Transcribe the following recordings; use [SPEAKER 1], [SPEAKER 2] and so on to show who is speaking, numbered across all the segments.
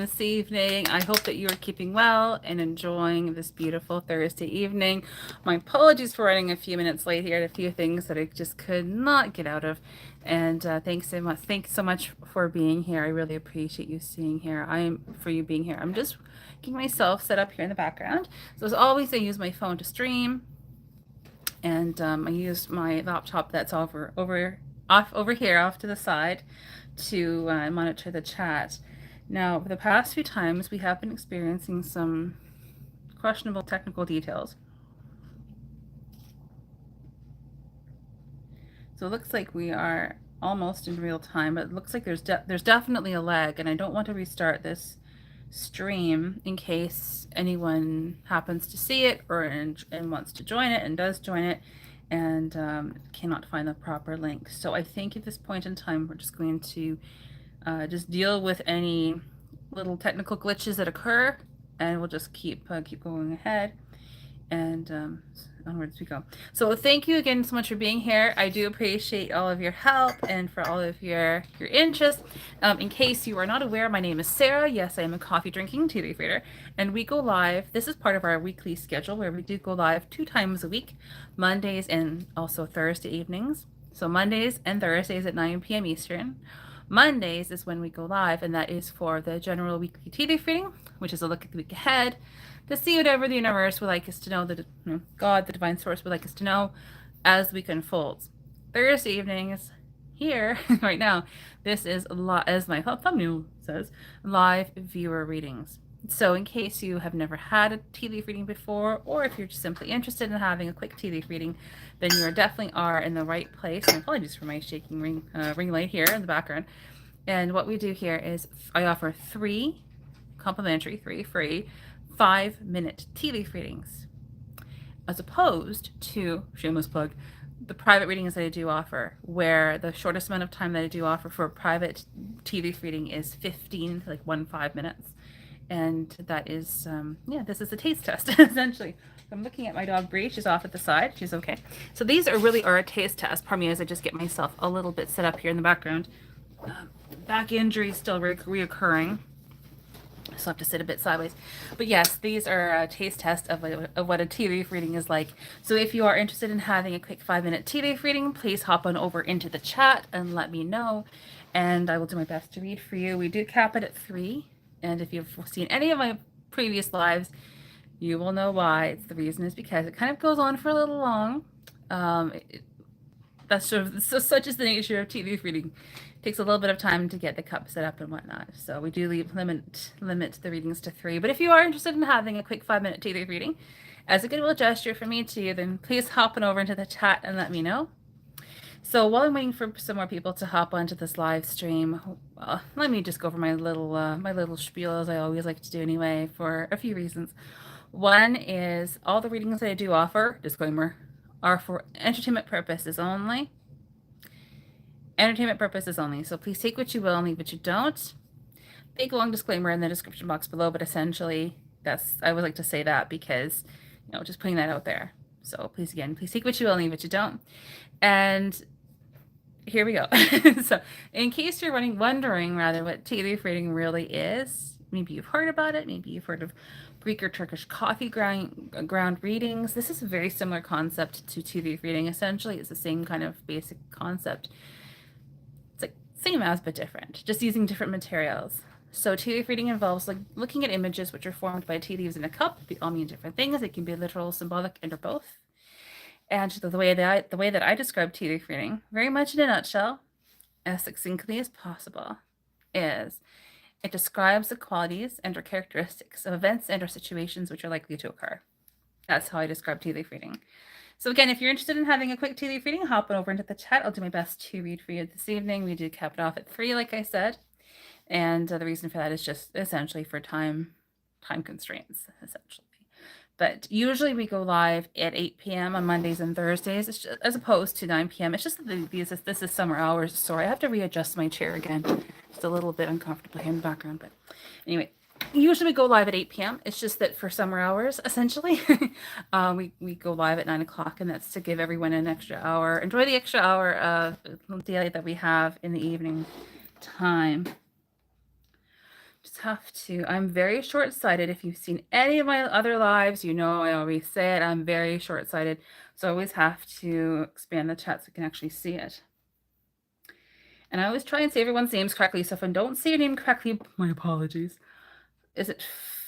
[SPEAKER 1] this evening. I hope that you are keeping well and enjoying this beautiful Thursday evening. My apologies for running a few minutes late here. I had a few things that I just could not get out of. And thanks so much. Thanks so much for being here. I really appreciate you being here. For you being here. I'm just getting myself set up here in the background. So as always, I use my phone to stream, and I use my laptop that's over here off to the side to monitor the chat. Now, the past few times we have been experiencing some questionable technical details. So it looks like we are almost in real time, but it looks like there's definitely a lag, and I don't want to restart this stream in case anyone happens to see it and wants to join it and does join it and cannot find the proper link. So I think at this point in time, we're just going to just deal with any little technical glitches that occur, and we'll just keep going ahead, and onwards we go. So thank you again so much for being here. I do appreciate all of your help and for all of your interest. In case you are not aware, my name is Sarah. Yes, I am a coffee drinking tea leaf reader, and we go live. This is part of our weekly schedule where we do go live 2 times a week, Mondays and also Thursday evenings. So Mondays and Thursdays at 9 p.m. Eastern. Mondays is when we go live, and that is for the general weekly tea leaf reading, which is a look at the week ahead, to see whatever the universe would like us to know, that God, the divine source, would like us to know as the week unfolds. Thursday evenings, here, right now, this is, as my thumbnail says, live viewer readings. So in case you have never had a tea leaf reading before, or if you're just simply interested in having a quick tea leaf reading, then you definitely are in the right place. And apologies for my shaking ring light here in the background. And what we do here is I offer 3 complimentary, 3 free 5-minute tea leaf readings, as opposed to, shameless plug, the private readings that I do offer, where the shortest amount of time that I do offer for a private tea leaf reading is 15, like 5 minutes. And that is, this is a taste test, essentially. I'm looking at my dog Bree. She's off at the side. She's okay. So these really are a taste test. Pardon me as I just get myself a little bit set up here in the background. Back injury still reoccurring. So I have to sit a bit sideways. But yes, these are a taste test of what a tea leaf reading is like. So if you are interested in having a quick 5-minute tea leaf reading, please hop on over into the chat and let me know. And I will do my best to read for you. We do cap it at 3. And if you've seen any of my previous lives, you will know why. The reason is because it kind of goes on for a little long. That's such is the nature of tea leaf reading. It takes a little bit of time to get the cup set up and whatnot. So we do limit the readings to 3. But if you are interested in having a quick 5-minute tea leaf reading, as a goodwill gesture from me to you, then please hop on over into the chat and let me know. So while I'm waiting for some more people to hop onto this live stream, let me just go over my little spiel, as I always like to do anyway, for a few reasons. One is all the readings that I do offer, disclaimer, are for entertainment purposes only. Entertainment purposes only. So please take what you will and leave what you don't. Big long disclaimer in the description box below, but essentially I would like to say that because, just putting that out there. So please take what you will and leave what you don't. And here we go. So in case you're wondering what tea leaf reading really is, maybe you've heard about it, maybe you've heard of Greek or Turkish coffee ground readings. This is a very similar concept to tea leaf reading. Essentially, it's the same kind of basic concept. It's like same as but different, just using different materials. So tea leaf reading involves looking at images which are formed by tea leaves in a cup. They all mean different things. They can be literal, symbolic, and or both. And the way that I describe tea leaf reading, very much in a nutshell, as succinctly as possible, is it describes the qualities and or characteristics of events and or situations which are likely to occur. That's how I describe tea leaf reading. So again, if you're interested in having a quick tea leaf reading, hop on over into the chat. I'll do my best to read for you this evening. We do cap it off at 3, like I said. And the reason for that is just essentially for time constraints, essentially. But usually we go live at 8 p.m. on Mondays and Thursdays, as opposed to 9 p.m. It's just that this is summer hours. Sorry, I have to readjust my chair again. Just a little bit uncomfortable here in the background. But anyway, usually we go live at 8 p.m. It's just that for summer hours, essentially, we go live at 9 o'clock, and that's to give everyone an extra hour. Enjoy the extra hour of daylight that we have in the evening time. Just have to. I'm very short-sighted. If you've seen any of my other lives, you know I always say it. I'm very short-sighted, so I always have to expand the chat so you can actually see it. And I always try and say everyone's names correctly. So if I don't say your name correctly, my apologies. Is it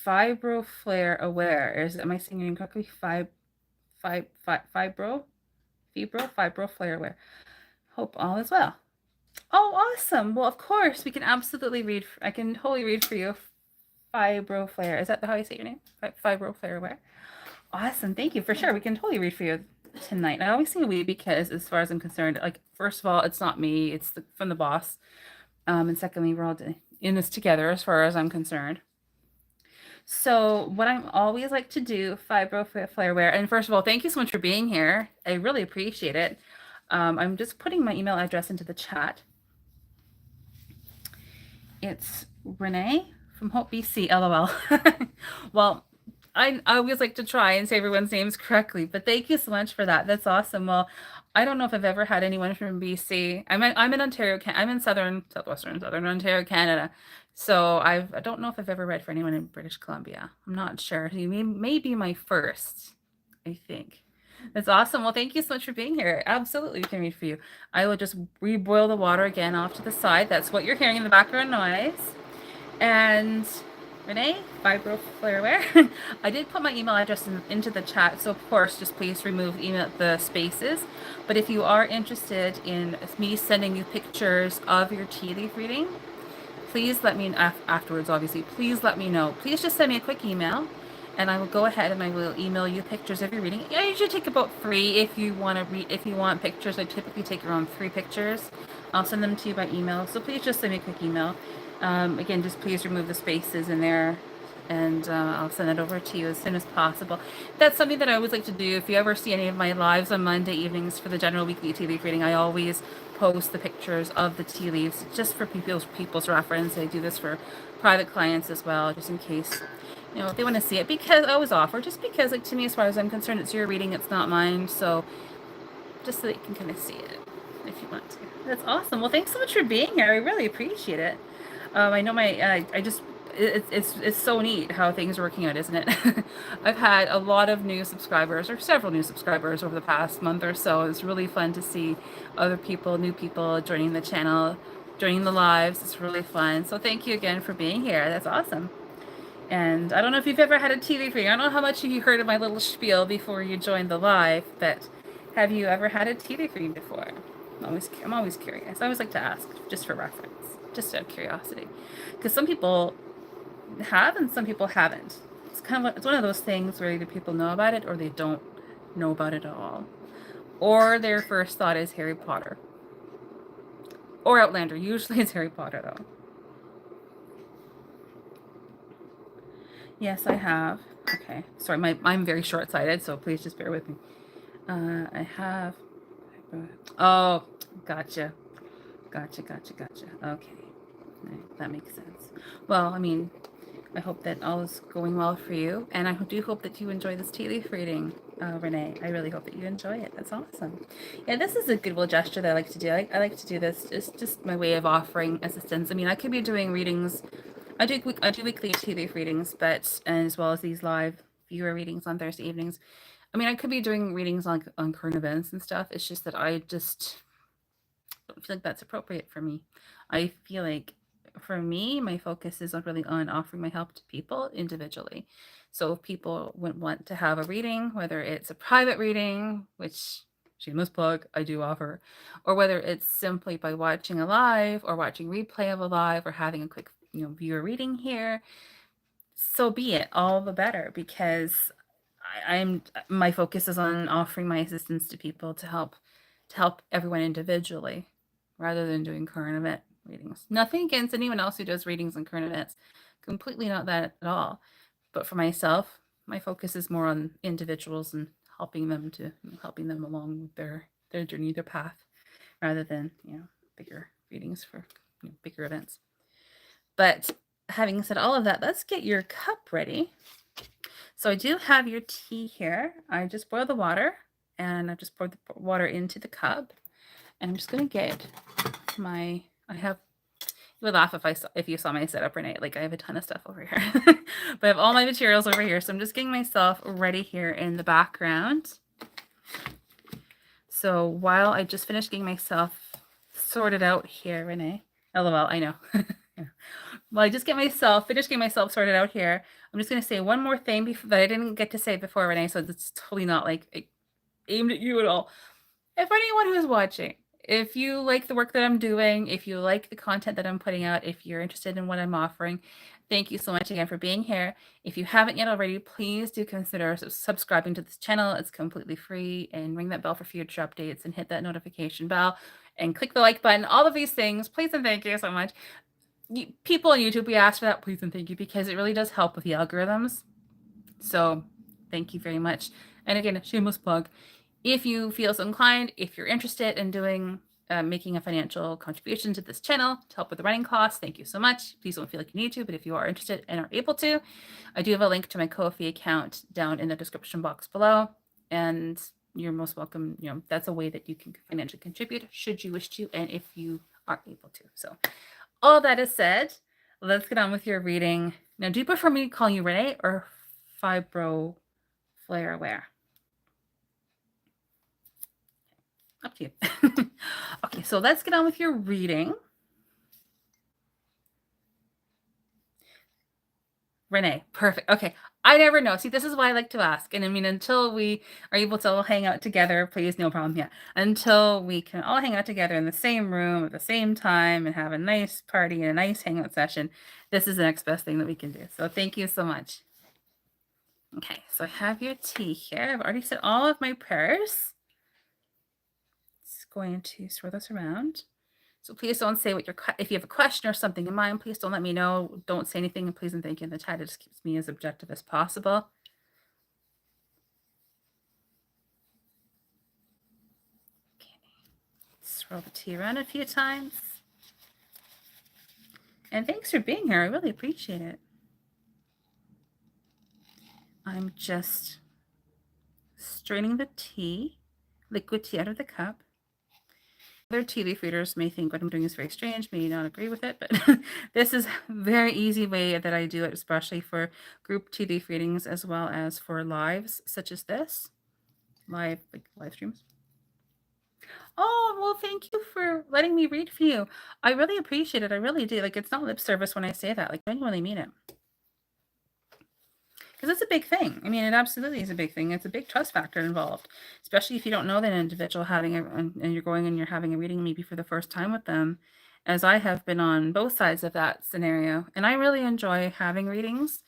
[SPEAKER 1] Fibroflare Aware? Am I saying your name correctly? Fibroflare Aware. Hope all is well. Oh, awesome. Well, of course, we can absolutely read. I can totally read for you. Fibroflare. Is that how you say your name? Fibroflare Aware. Awesome. Thank you for sure. We can totally read for you tonight. I always say we because, as far as I'm concerned, like, first of all, it's not me. It's from the boss. And secondly, we're all in this together as far as I'm concerned. So what I'm always like to do, Fibroflareware, and first of all, thank you so much for being here. I really appreciate it. I'm just putting my email address into the chat. It's Renee from Hope BC, LOL. Well, I always like to try and say everyone's names correctly, but thank you so much for that. That's awesome. Well, I don't know if I've ever had anyone from BC. I'm in Ontario. I'm in southern Ontario, Canada. So I don't know if I've ever read for anyone in British Columbia. I'm not sure. You may be my first, I think. That's awesome. Well, thank you so much for being here. Absolutely, we can read for you. I will just reboil the water again off to the side. That's what you're hearing in the background noise. And Renee, Fibroflareware. I did put my email address into the chat, so of course, just please remove the spaces. But if you are interested in me sending you pictures of your tea leaf reading, please let me afterwards, obviously. Please let me know. Please just send me a quick email, and I will go ahead and I will email you pictures of your reading. I usually take about 3 if you want to read. If you want pictures, I typically take around 3 pictures. I'll send them to you by email. So please just send me a quick email. Again, just please remove the spaces in there, and I'll send it over to you as soon as possible. That's something that I always like to do. If you ever see any of my lives on Monday evenings for the general weekly tea leaf reading, I always post the pictures of the tea leaves just for people's reference. I do this for private clients as well, just in case, you know, if they want to see it. Because I always offer, just because, like, to me, as far as I'm concerned, it's your reading, it's not mine. So just so that you can kind of see it if you want to. That's awesome. Well, thanks so much for being here. I really appreciate it. I know it's so neat how things are working out, isn't it? I've had a lot of new subscribers, or several new subscribers over the past month or so. It's really fun to see other people, new people joining the channel, joining the lives. It's really fun. So thank you again for being here. That's awesome. And I don't know if you've ever had a tea leaf reading. I don't know how much you heard of my little spiel before you joined the live, but have you ever had a tea leaf reading before? I'm always curious. I always like to ask just for reference, just out of curiosity, because some people have and some people haven't. It's one of those things where either people know about it or they don't know about it at all, or their first thought is Harry Potter or Outlander. Usually it's Harry Potter though. Yes, I have. Okay, sorry, I'm very short-sighted, so please just bear with me. I have. Oh, gotcha. Okay, that makes sense. Well, I mean, I hope that all is going well for you, and I do hope that you enjoy this tea leaf reading, Renee. I really hope that you enjoy it. That's awesome. Yeah, this is a goodwill gesture that I like to do. I like to do this. It's just my way of offering assistance. I mean, I could be doing readings. I do weekly tea leaf readings, and as well as these live viewer readings on Thursday evenings. I mean, I could be doing readings on current events and stuff. It's just that I just don't feel like that's appropriate for me. I feel like for me, my focus is really on offering my help to people individually. So if people would want to have a reading, whether it's a private reading, which shameless plug, I do offer, or whether it's simply by watching a live or watching replay of a live or having a quick, viewer reading here, so be it, all the better, because my focus is on offering my assistance to people to help everyone individually rather than doing current event readings. Nothing against anyone else who does readings on current events. Completely not that at all. But for myself, my focus is more on individuals and helping them along with their journey, their path, rather than, bigger readings for bigger events. But having said all of that, let's get your cup ready. So I do have your tea here. I just boiled the water, and I just poured the water into the cup. And I'm just going to get would laugh if you saw my setup, Renee. Like I have a ton of stuff over here, but I have all my materials over here. So I'm just getting myself ready here in the background. So while I just finished getting myself sorted out here, Renee. LOL, I know. Yeah. Well, I just finished getting myself sorted out here. I'm just going to say one more thing that I didn't get to say before, Renee. So it's totally not like aimed at you at all. If anyone who's watching, if you like the work that I'm doing, if you like the content that I'm putting out, if you're interested in what I'm offering, thank you so much again for being here. If you haven't yet already, please do consider subscribing to this channel. It's completely free, and ring that bell for future updates and hit that notification bell and click the like button. All of these things, please and thank you so much. People on YouTube, we ask for that, please and thank you, because it really does help with the algorithms. So thank you very much. And again, shameless plug. If you feel so inclined, if you're interested in doing making a financial contribution to this channel to help with the running costs, thank you so much. Please don't feel like you need to, but if you are interested and are able to, I do have a link to my Ko-fi account down in the description box below, and you're most welcome. You know, that's a way that you can financially contribute should you wish to, and if you are able to. So all that is said, let's get on with your reading. Now, do you prefer me calling you Renee or Fibro Flare Wear? Up to you. Okay, so let's get on with your reading. Renee, perfect. Okay, I never know. See, this is why I like to ask. And I mean, until we are able to all hang out together, please, no problem. Yeah, until we can all hang out together in the same room at the same time and have a nice party and a nice hangout session, this is the next best thing that we can do. So thank you so much. Okay, so I have your tea here. I've already said all of my prayers. It's going to swirl this around. So please don't say if you have a question or something in mind, please don't let me know. Don't say anything, and please and thank you in the chat. It just keeps me as objective as possible. Okay, swirl the tea around a few times. And thanks for being here. I really appreciate it. I'm just straining the tea, liquid tea out of the cup. Other tea leaf readers may think what I'm doing is very strange, may not agree with it, but this is a very easy way that I do it, especially for group tea leaf readings as well as for lives such as this. Live streams. Oh, well, thank you for letting me read for you. I really appreciate it. I really do. Like, it's not lip service when I say that. Like, I genuinely mean it. Because it's a big thing. I mean, it absolutely is a big thing. It's a big trust factor involved, especially if you don't know that individual and you're going and you're having a reading maybe for the first time with them, as I have been on both sides of that scenario. And I really enjoy having readings.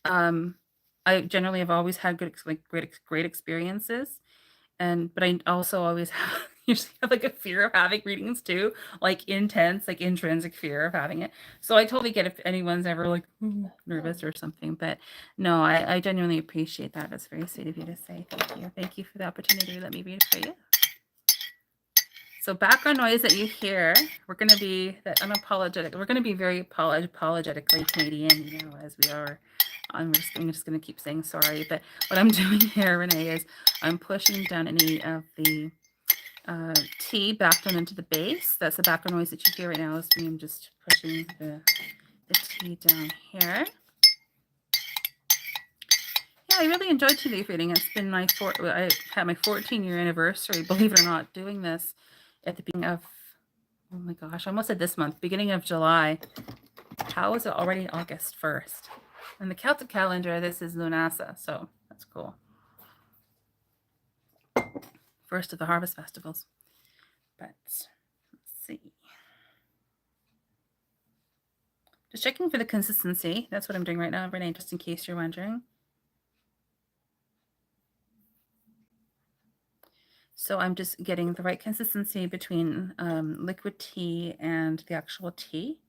[SPEAKER 1] I generally have always had great experiences. But I also always usually have like a fear of having readings too, like intense, like intrinsic fear of having it. So I totally get if anyone's ever like nervous or something, but no, I genuinely appreciate that. It's very sweet of you to say. Thank you. Thank you for the opportunity to let me read for you. So background noise that you hear, we're going to be that unapologetic. We're going to be very apologetically Canadian, you know, as we are. I'm just going to keep saying sorry, but what I'm doing here, Renee, is I'm pushing down any of the tea back down into the base. That's the background noise that you hear right now. Is me. I'm just pushing the tea down here. Yeah, I really enjoyed tea leaf reading. It's been I had my 14-year anniversary, believe it or not, doing this at the beginning of, oh my gosh, I almost said this month, beginning of July. How is it already August 1st? In the Celtic calendar, this is Lunasa, so that's cool. First of the harvest festivals. But let's see. Just checking for the consistency. That's what I'm doing right now, Renee, just in case you're wondering. So I'm just getting the right consistency between liquid tea and the actual tea.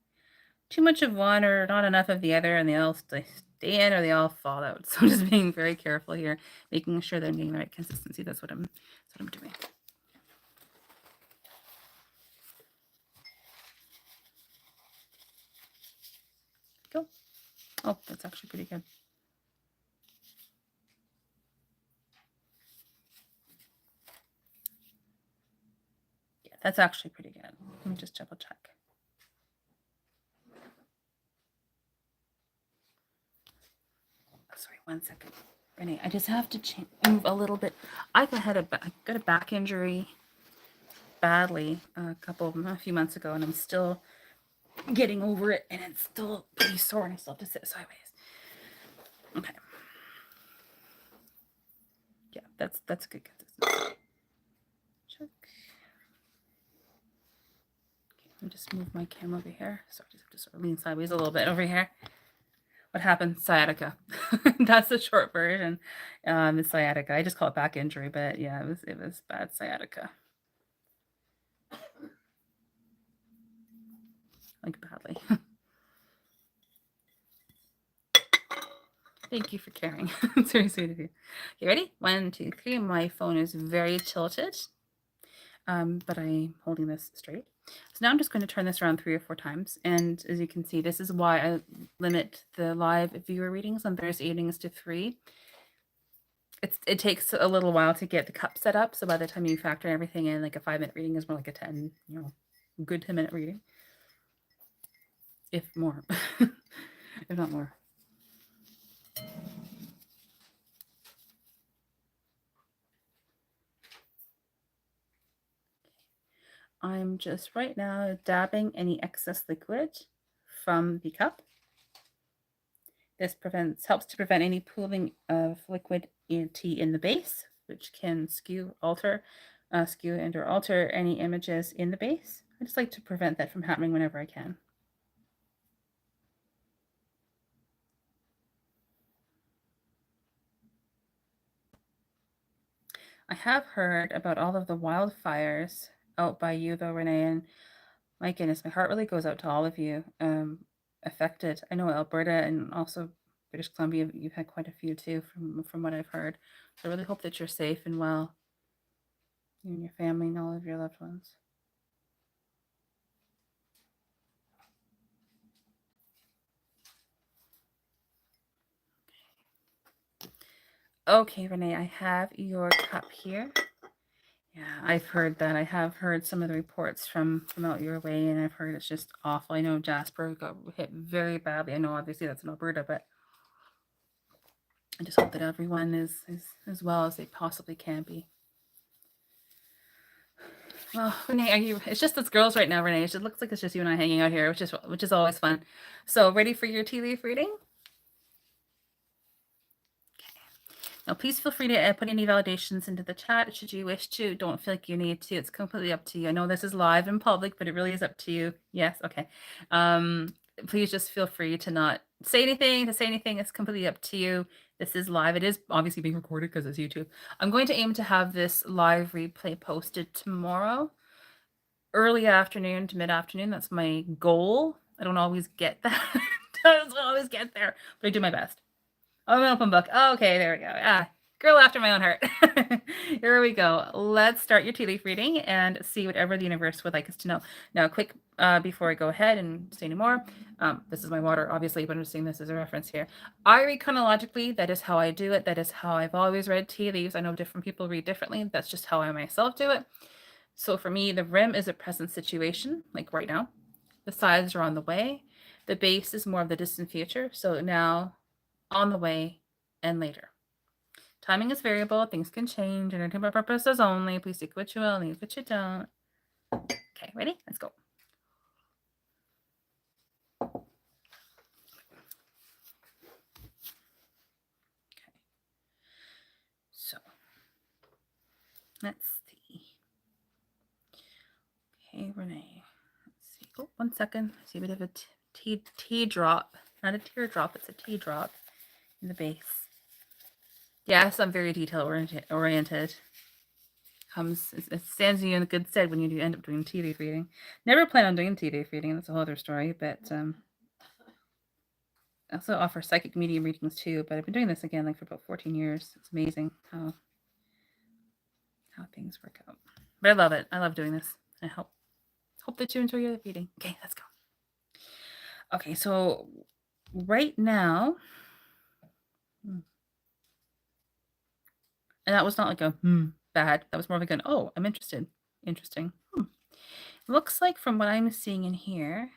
[SPEAKER 1] Too much of one or not enough of the other, and they all stay in or they all fall out. So I'm just being very careful here, making sure that I'm getting the right consistency. That's what I'm doing. Go. Oh, that's actually pretty good. Yeah, that's actually pretty good. Let me just double check. sorry, 1 second. Renee, I just have to move a little bit. I got a back injury badly a few months ago, and I'm still getting over it, and it's still pretty sore, and I still have to sit sideways. Okay. Yeah, that's good consistency. Check. Okay, let me just move my camera over here. So I just have to sort of lean sideways a little bit over here. What happened? Sciatica. That's the short version. It's sciatica. I just call it back injury, but yeah, it was bad sciatica. Like badly. Thank you for caring. It's very sweet of you. Okay, ready? 1, 2, 3. My phone is very tilted, but I'm holding this straight. So now I'm just going to turn this around 3 or 4 times. And as you can see, this is why I limit the live viewer readings on Thursday evenings to 3. It takes a little while to get the cup set up. So by the time you factor everything in, like a 5-minute reading is more like a 10, good 10-minute reading. If more, if not more. I'm just right now dabbing any excess liquid from the cup. This helps to prevent any pooling of liquid tea in the base, which can skew and or alter any images in the base. I just like to prevent that from happening whenever I can. I have heard about all of the wildfires out by you, though, Renee, and my goodness, my heart really goes out to all of you affected. I know Alberta and also British Columbia, you've had quite a few too, from what I've heard. So I really hope that you're safe and well, you and your family and all of your loved ones. Okay, Renee, I have your cup here. Yeah, I've heard that. I have heard some of the reports from out your way, and I've heard it's just awful. I know Jasper got hit very badly. I know obviously that's in Alberta, but I just hope that everyone is as well as they possibly can be. Well, Renee, it's just us girls right now, Renee. It looks like it's just you and I hanging out here, which is always fun. So, ready for your tea leaf reading? Now, please feel free to put any validations into the chat should you wish to. Don't feel like you need to. It's completely up to you. I know this is live in public, but it really is up to you. Yes, okay. Please just feel free to not say anything. It's completely up to you. This is live. It is obviously being recorded because it's YouTube. I'm going to aim to have this live replay posted tomorrow, early afternoon to mid-afternoon. That's my goal. I don't always get that. I don't always get there, but I do my best. I'm an open book. Oh, okay, there we go. Girl after my own heart. Here we go. Let's start your tea leaf reading and see whatever the universe would like us to know. Now, quick, before I go ahead and say any more, this is my water, obviously, but I'm just saying this as a reference here. I read chronologically. That is how I do it. That is how I've always read tea leaves. I know different people read differently. That's just how I myself do it. So for me, the rim is a present situation, like right now. The sides are on the way. The base is more of the distant future. So now, on the way, and later. Timing is variable. Things can change. Entertainment purposes only. Please take what you will, leave what you don't. Okay, ready? Let's go. Okay. So, let's see. Okay, Renee. Let's see. Oh, 1 second. I see a bit of a tea drop. Not a teardrop, it's a tea drop in the base. Yes, I'm very detail oriented. It stands you in good stead when you do end up doing tea leaf reading. Never plan on doing tea leaf reading. That's a whole other story. But I also offer psychic medium readings too. But I've been doing this again like for about 14 years. It's amazing how things work out. But I love it. I love doing this. I hope that you enjoy your reading. Okay, let's go. Okay, so right now. And that was not like a bad. That was more like an, oh, I'm interested. Interesting. Looks like from what I'm seeing in here,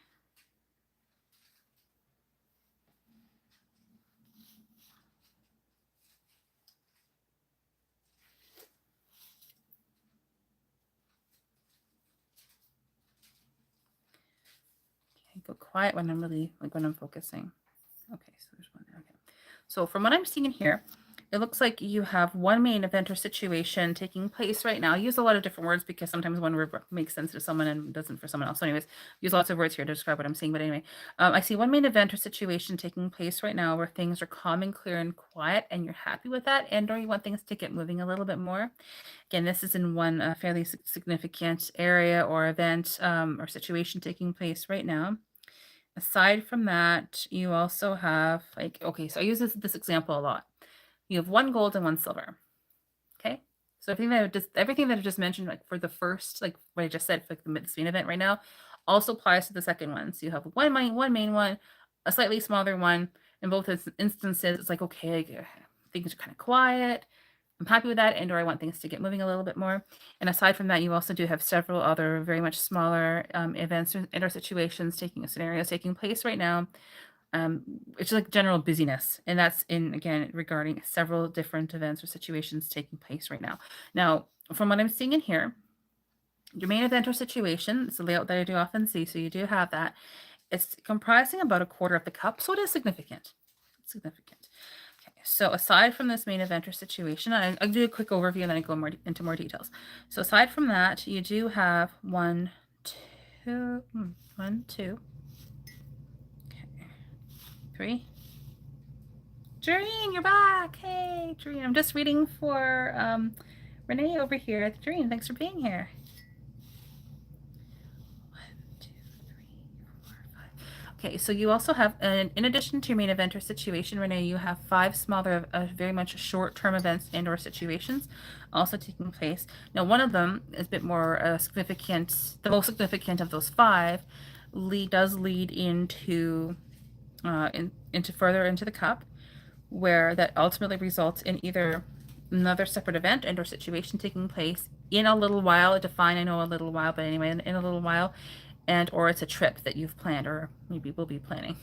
[SPEAKER 1] go quiet when I'm really, like when I'm focusing. Okay, so there's one there. Okay. So from what I'm seeing in here, it looks like you have one main event or situation taking place right now. I use a lot of different words because sometimes one word makes sense to someone and doesn't for someone else. So anyways, use lots of words here to describe what I'm seeing. But anyway, I see one main event or situation taking place right now where things are calm and clear and quiet, and you're happy with that, and or you want things to get moving a little bit more. Again, this is in one fairly significant area or event or situation taking place right now. Aside from that, you also have like, okay, so I use this example a lot. You have one gold and one silver. Okay. So everything that I just mentioned, like for the first, like what I just said, for like the main event right now, also applies to the second one. So you have one main one, a slightly smaller one. In both instances, it's like, okay, things are kind of quiet. I'm happy with that, and or I want things to get moving a little bit more. And aside from that, you also do have several other very much smaller events or situations scenarios taking place right now. It's like general busyness, and that's again regarding several different events or situations taking place right now. Now, from what I'm seeing in here, your main event or situation, it's a layout that I do often see, so you do have that. It's comprising about a quarter of the cup, so it is significant. It's significant. So aside from this main event or situation, I'll do a quick overview and then I go into more details. So aside from that, you do have one, two, okay, 3. Doreen, you're back. Hey, Doreen. I'm just reading for Renee over here. Doreen, thanks for being here. 1, 2, 3, 4, 5. Okay, so you also have, in addition to your main event or situation, Renee, you have 5 smaller, very much short-term events and or situations also taking place. Now, one of them is a bit more significant. The most significant of those 5 does lead into further into the cup, where that ultimately results in either another separate event and or situation taking place in a little while. Define, I know, a little while, but anyway, in a little while, and or it's a trip that you've planned or maybe will be planning.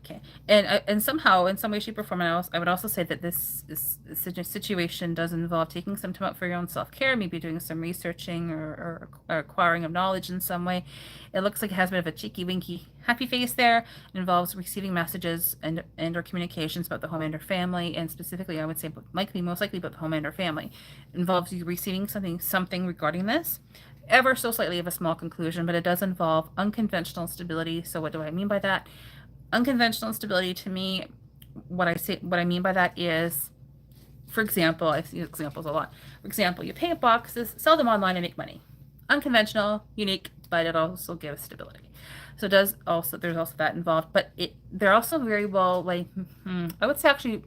[SPEAKER 1] Okay, and somehow, in some way, shape, or form, I would also say that this situation does involve taking some time out for your own self-care, maybe doing some researching or acquiring of knowledge in some way. It looks like it has a bit of a cheeky, winky, happy face there. It involves receiving messages and or communications about the home and or family, and specifically, I would say most likely about the home and or family. It involves you receiving something regarding this. Ever so slightly of a small conclusion, but it does involve unconventional stability. So what do I mean by that? Unconventional stability to me, what I mean by that is, for example, I see examples a lot. For example, you paint boxes, sell them online, and make money. Unconventional, unique, but it also gives stability. So there's also that involved, but they're also very well, like, I would say actually,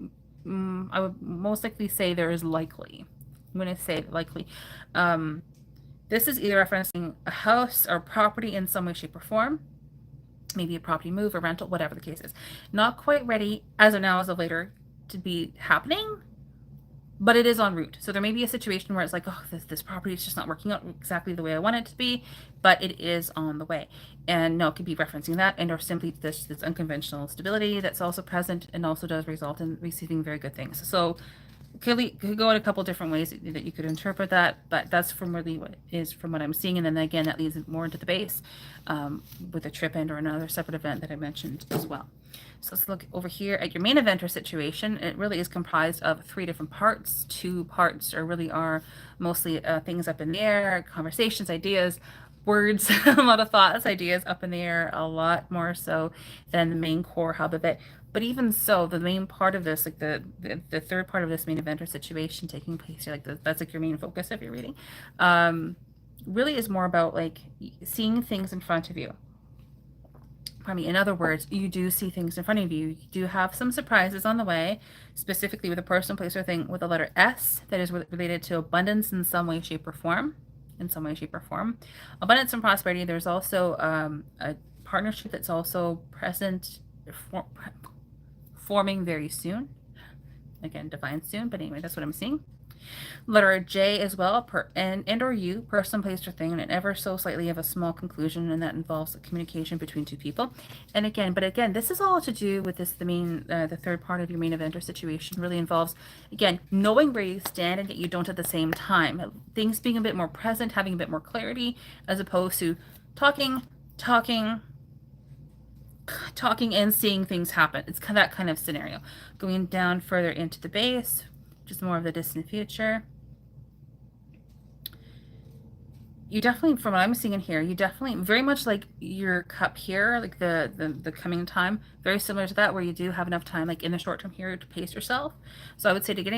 [SPEAKER 1] I would most likely say there is likely. I'm going to say likely. This is either referencing a house or property in some way, shape, or form. Maybe a property move, a rental, whatever the case is. Not quite ready as of now, as of later, to be happening, but it is en route. So there may be a situation where it's like, oh, this property is just not working out exactly the way I want it to be, but it is on the way. And no, it could be referencing that, and or simply this unconventional stability that's also present and also does result in receiving very good things. So could go in a couple different ways that you could interpret that, but that's from really what is from what I'm seeing. And then again, that leads more into the base with a trip and or another separate event that I mentioned as well. So let's look over here at your main event or situation. It really is comprised of 3 different parts. 2 parts are mostly things up in the air, conversations, ideas, words, a lot of thoughts, ideas up in the air, a lot more so than the main core hub of it. But even so, the main part of this, like the third part of this main event or situation taking place here, like that's like your main focus if you're reading, really is more about like seeing things in front of you. Pardon me. In other words, you do see things in front of you. You do have some surprises on the way, specifically with a person, place, or thing with the letter S that is related to abundance in some way, shape, or form. Abundance and prosperity. There's also a partnership that's also present, forming very soon. Again, defined soon, but anyway, that's what I'm seeing. Letter J as well, and or you, person, place, or thing, and an ever so slightly of a small conclusion, and that involves a communication between 2 people. And again, this is all to do with the third part of your main event or situation really involves, again, knowing where you stand and yet you don't at the same time. Things being a bit more present, having a bit more clarity, as opposed to talking, talking and seeing things happen. It's kind of that kind of scenario. Going down further into the base, which is more of the distant future. You definitely, from what I'm seeing in here, you definitely very much like your cup here, like the coming time, very similar to that, where you do have enough time, like in the short term here, to pace yourself. So I would say to get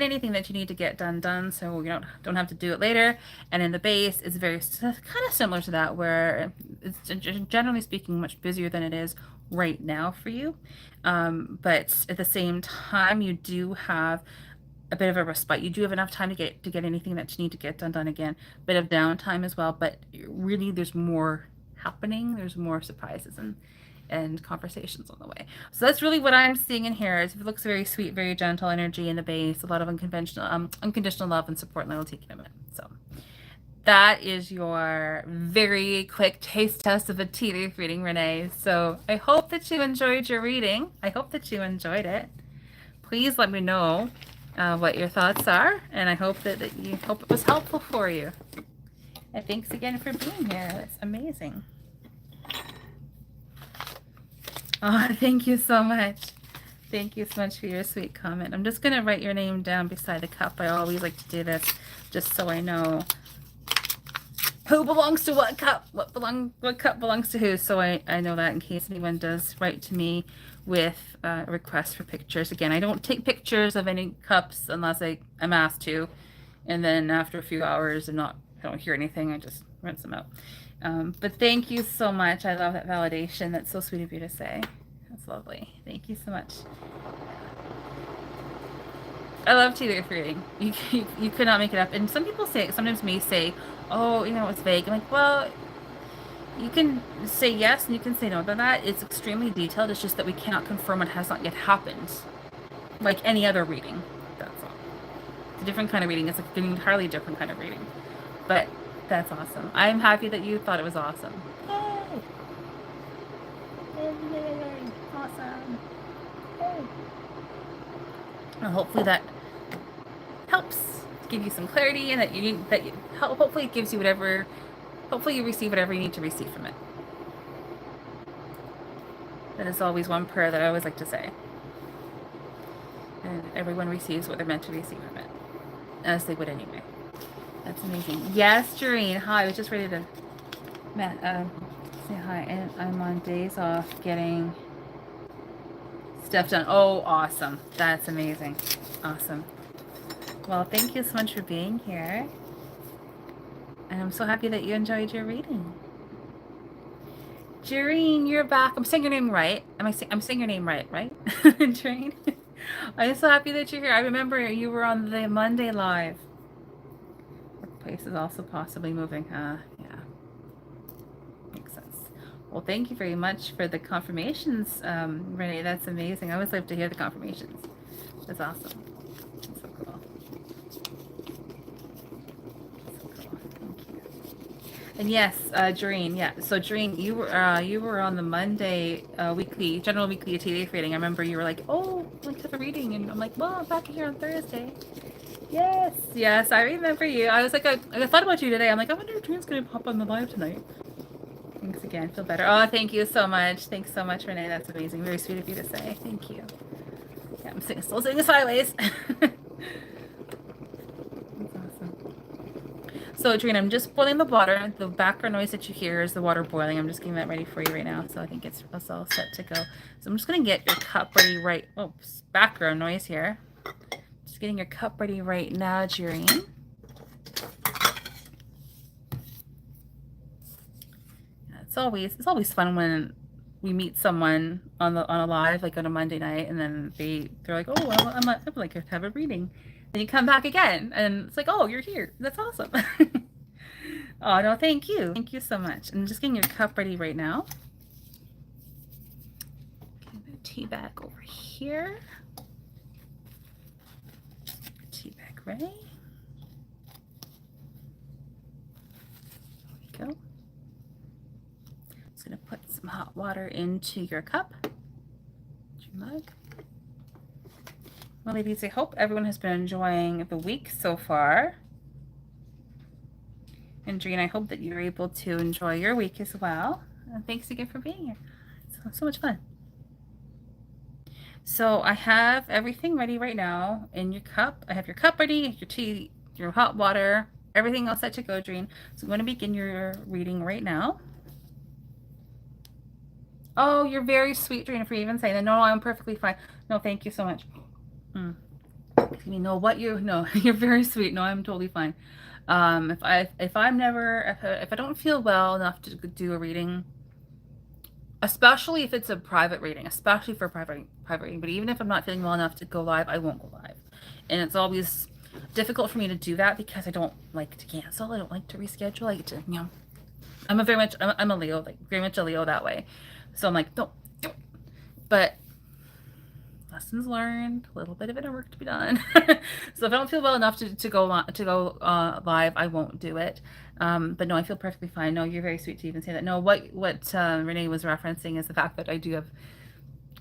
[SPEAKER 1] anything that you need to get done, so you don't have to do it later. And in the base, it's very kind of similar to that, where it's generally speaking much busier than it is right now for you. But at the same time, you do have a bit of a respite. You do have enough time to get anything that you need to get done again. Bit of downtime as well, but really there's more happening. There's more surprises and conversations on the way. So that's really what I'm seeing in here. It looks very sweet, very gentle energy in the base, a lot of unconditional love and support and loyalty commitment. So that is your very quick taste test of a tea leaf reading, Renee. So I hope that you enjoyed your reading. I hope that you enjoyed it. Please let me know what your thoughts are, and I hope that you hope it was helpful for you. And thanks again for being here. That's amazing. Oh, thank you so much. Thank you so much for your sweet comment. I'm just going to write your name down beside the cup. I always like to do this just so I know who belongs to what cup, what cup belongs to who, so I know that in case anyone does write to me with a request for pictures. Again, I don't take pictures of any cups unless I'm asked to, and then after a few hours and I don't hear anything, I just rinse them out. But thank you so much. I love that validation. That's so sweet of you to say. That's lovely. Thank you so much. I love tea leaf reading. You could not make it up. And some people sometimes may say, oh, it's vague. I'm like, well, you can say yes and you can say no to that. It's extremely detailed. It's just that we cannot confirm what has not yet happened. Like any other reading. That's all. It's a different kind of reading. It's like an entirely different kind of reading. But that's awesome. I'm happy that you thought it was awesome. Yay! Yay! Awesome. Yay! Well, hopefully that helps give you some clarity, and hopefully it gives you hopefully you receive whatever you need to receive from it. That is always one prayer that I always like to say. And everyone receives what they're meant to receive from it, as they would anyway. That's amazing. Yes, Jareen. Hi. I was just ready to say hi. And I'm on days off getting stuff done. Oh, awesome. That's amazing. Awesome. Well, thank you so much for being here. And I'm so happy that you enjoyed your reading. Jareen, you're back. I'm saying your name right. I'm saying your name right? Jareen? I'm so happy that you're here. I remember you were on the Monday live. Workplace is also possibly moving. Yeah. Makes sense. Well, thank you very much for the confirmations, Renee. That's amazing. I always love to hear the confirmations. That's awesome. That's so cool. And yes, Jareen, yeah. So Jareen, you were on the Monday general weekly tea leaf reading. I remember you were like, oh, let's have a reading, and I'm like, well, I'm back here on Thursday. Yes, I remember you. I was like, I thought about you today. I'm like, I wonder if Jareen's gonna pop on the live tonight. Thanks again. Feel better. Oh, thank you so much. Thanks so much, Renee. That's amazing. Very sweet of you to say. Thank you. Yeah, I'm still sitting sideways. So, Adrienne, I'm just boiling the water. The background noise that you hear is the water boiling. I'm just getting that ready for you right now. So I think it's all set to go. So I'm just going to get your cup ready right... Oops, background noise here. Just getting your cup ready right now, Adrienne. It's always fun when we meet someone on a live, like on a Monday night, and then they're like, oh, I'd like to have a reading. Then you come back again, and it's like, oh, you're here. That's awesome. Oh, no, thank you. Thank you so much. I'm just getting your cup ready right now. Get my tea bag over here. Tea bag ready. There we go. Just going to put some hot water into your cup. Your mug. Well, ladies, I hope everyone has been enjoying the week so far. And Jean, I hope that you're able to enjoy your week as well. And thanks again for being here. So So much fun. So I have everything ready right now in your cup. I have your cup ready, your tea, your hot water, everything else set to go, Dreen. So I'm going to begin your reading right now. Oh, you're very sweet, Dreen, for even saying that. No, I'm perfectly fine. No, thank you so much. You know what you no, you're very sweet. No, I'm totally fine. If I don't feel well enough to do a reading, especially if it's a private reading, especially for private reading. But even if I'm not feeling well enough to go live, I won't go live. And it's always difficult for me to do that because I don't like to cancel. I don't like to reschedule. I like to, I'm a Leo, like very much a Leo that way. So I'm like, don't. But lessons learned, a little bit of inner work to be done. So if I don't feel well enough to go live, I won't do it. But no, I feel perfectly fine. No, you're very sweet to even say that. No, what Renee was referencing is the fact that I do have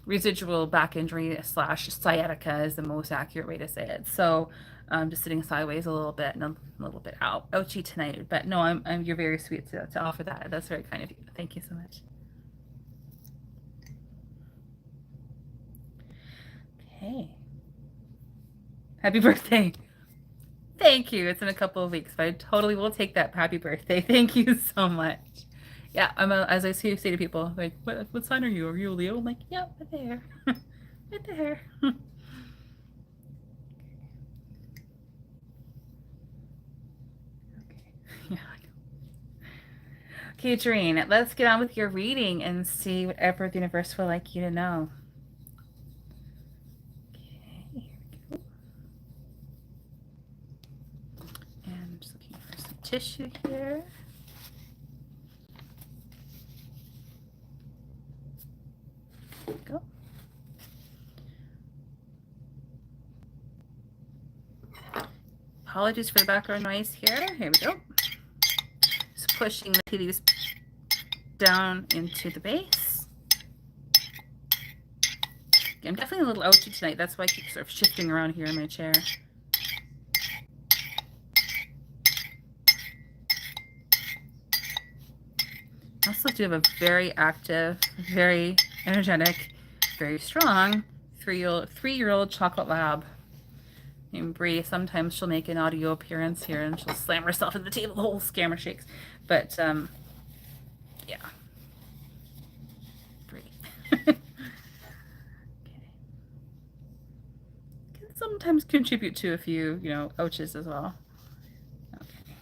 [SPEAKER 1] residual back injury / sciatica is the most accurate way to say it. So just sitting sideways a little bit and I'm a little bit ouchy tonight. But no, you're very sweet to offer that. That's very kind of you. Thank you so much. Okay. Happy birthday. Thank you. It's in a couple of weeks, but I totally will take that. Happy birthday. Thank you so much. Yeah, as I say to people, like, what sign are you? Are you a Leo? I'm like, yeah, right there. Right there. Okay. Yeah, I know. Okay, Doreen, let's get on with your reading and see whatever the universe would like you to know. Okay, here we go. And I'm just looking for some tissue here. There we go. Apologies for the background noise here. Here we go. Just pushing the tea leaves down into the base. I'm definitely a little ouchy tonight. That's why I keep sort of shifting around here in my chair. I also do have a very active, very energetic, very strong three-year-old chocolate lab named Bree. Sometimes she'll make an audio appearance here and she'll slam herself in the table. The whole scammer shakes. But yeah. Bree. Okay. Can sometimes contribute to a few, ouches as well. Okay.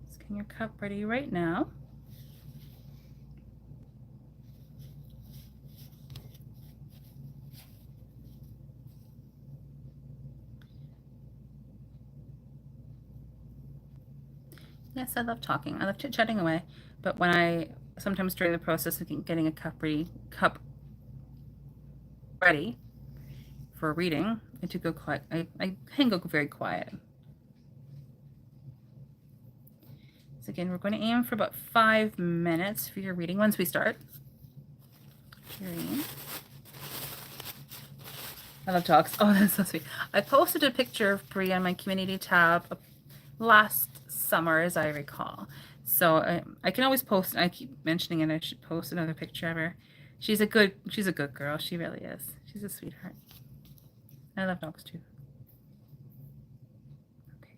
[SPEAKER 1] Let's get your cup ready right now. Yes, I love talking. I love chit-chatting away. But sometimes during the process of getting a cup ready for a reading, I do go quiet. I can go very quiet. So again, we're going to aim for about 5 minutes for your reading once we start. I love talks. Oh, that's so sweet. I posted a picture of Brie on my community tab last summer, as I recall. So I can always post. I keep mentioning it. I should post another picture of her. She's a good girl. She really is. She's a sweetheart. I love dogs too. Okay.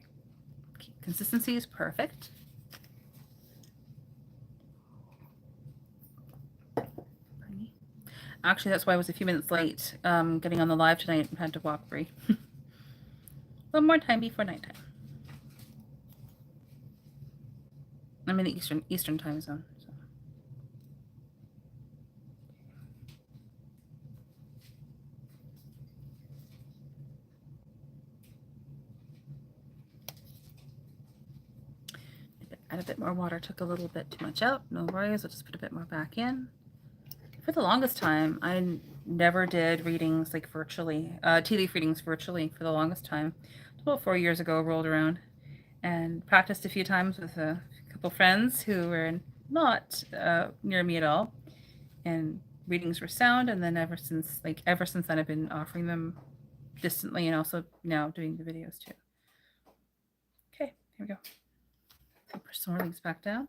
[SPEAKER 1] Consistency is perfect. Actually, that's why I was a few minutes late getting on the live tonight and had to walk Brie. A little more time before nighttime. I'm in the Eastern time zone. So. Add a bit more water. Took a little bit too much out. No worries. I'll just put a bit more back in. For the longest time, I never did readings like virtually, tea leaf readings virtually for the longest time. About 4 years ago, rolled around and practiced a few times with a couple friends who were not near me at all. And readings were sound. And then ever since then, I've been offering them distantly and also now doing the videos too. Okay, here we go. I'll push some more leaves back down.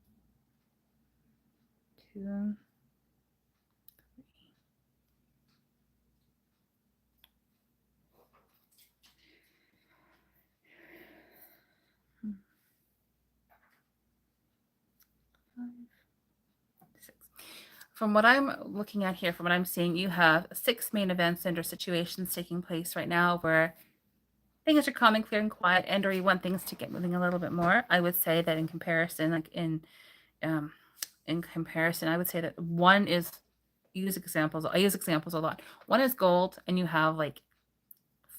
[SPEAKER 1] 2, 6. From what I'm looking at here, from what I'm seeing, you have 6 main events and or situations taking place right now where things are calm and clear and quiet, and or you want things to get moving a little bit more. I would say that in comparison, in comparison, I would say that one is use examples. I use examples a lot. One is gold, and you have like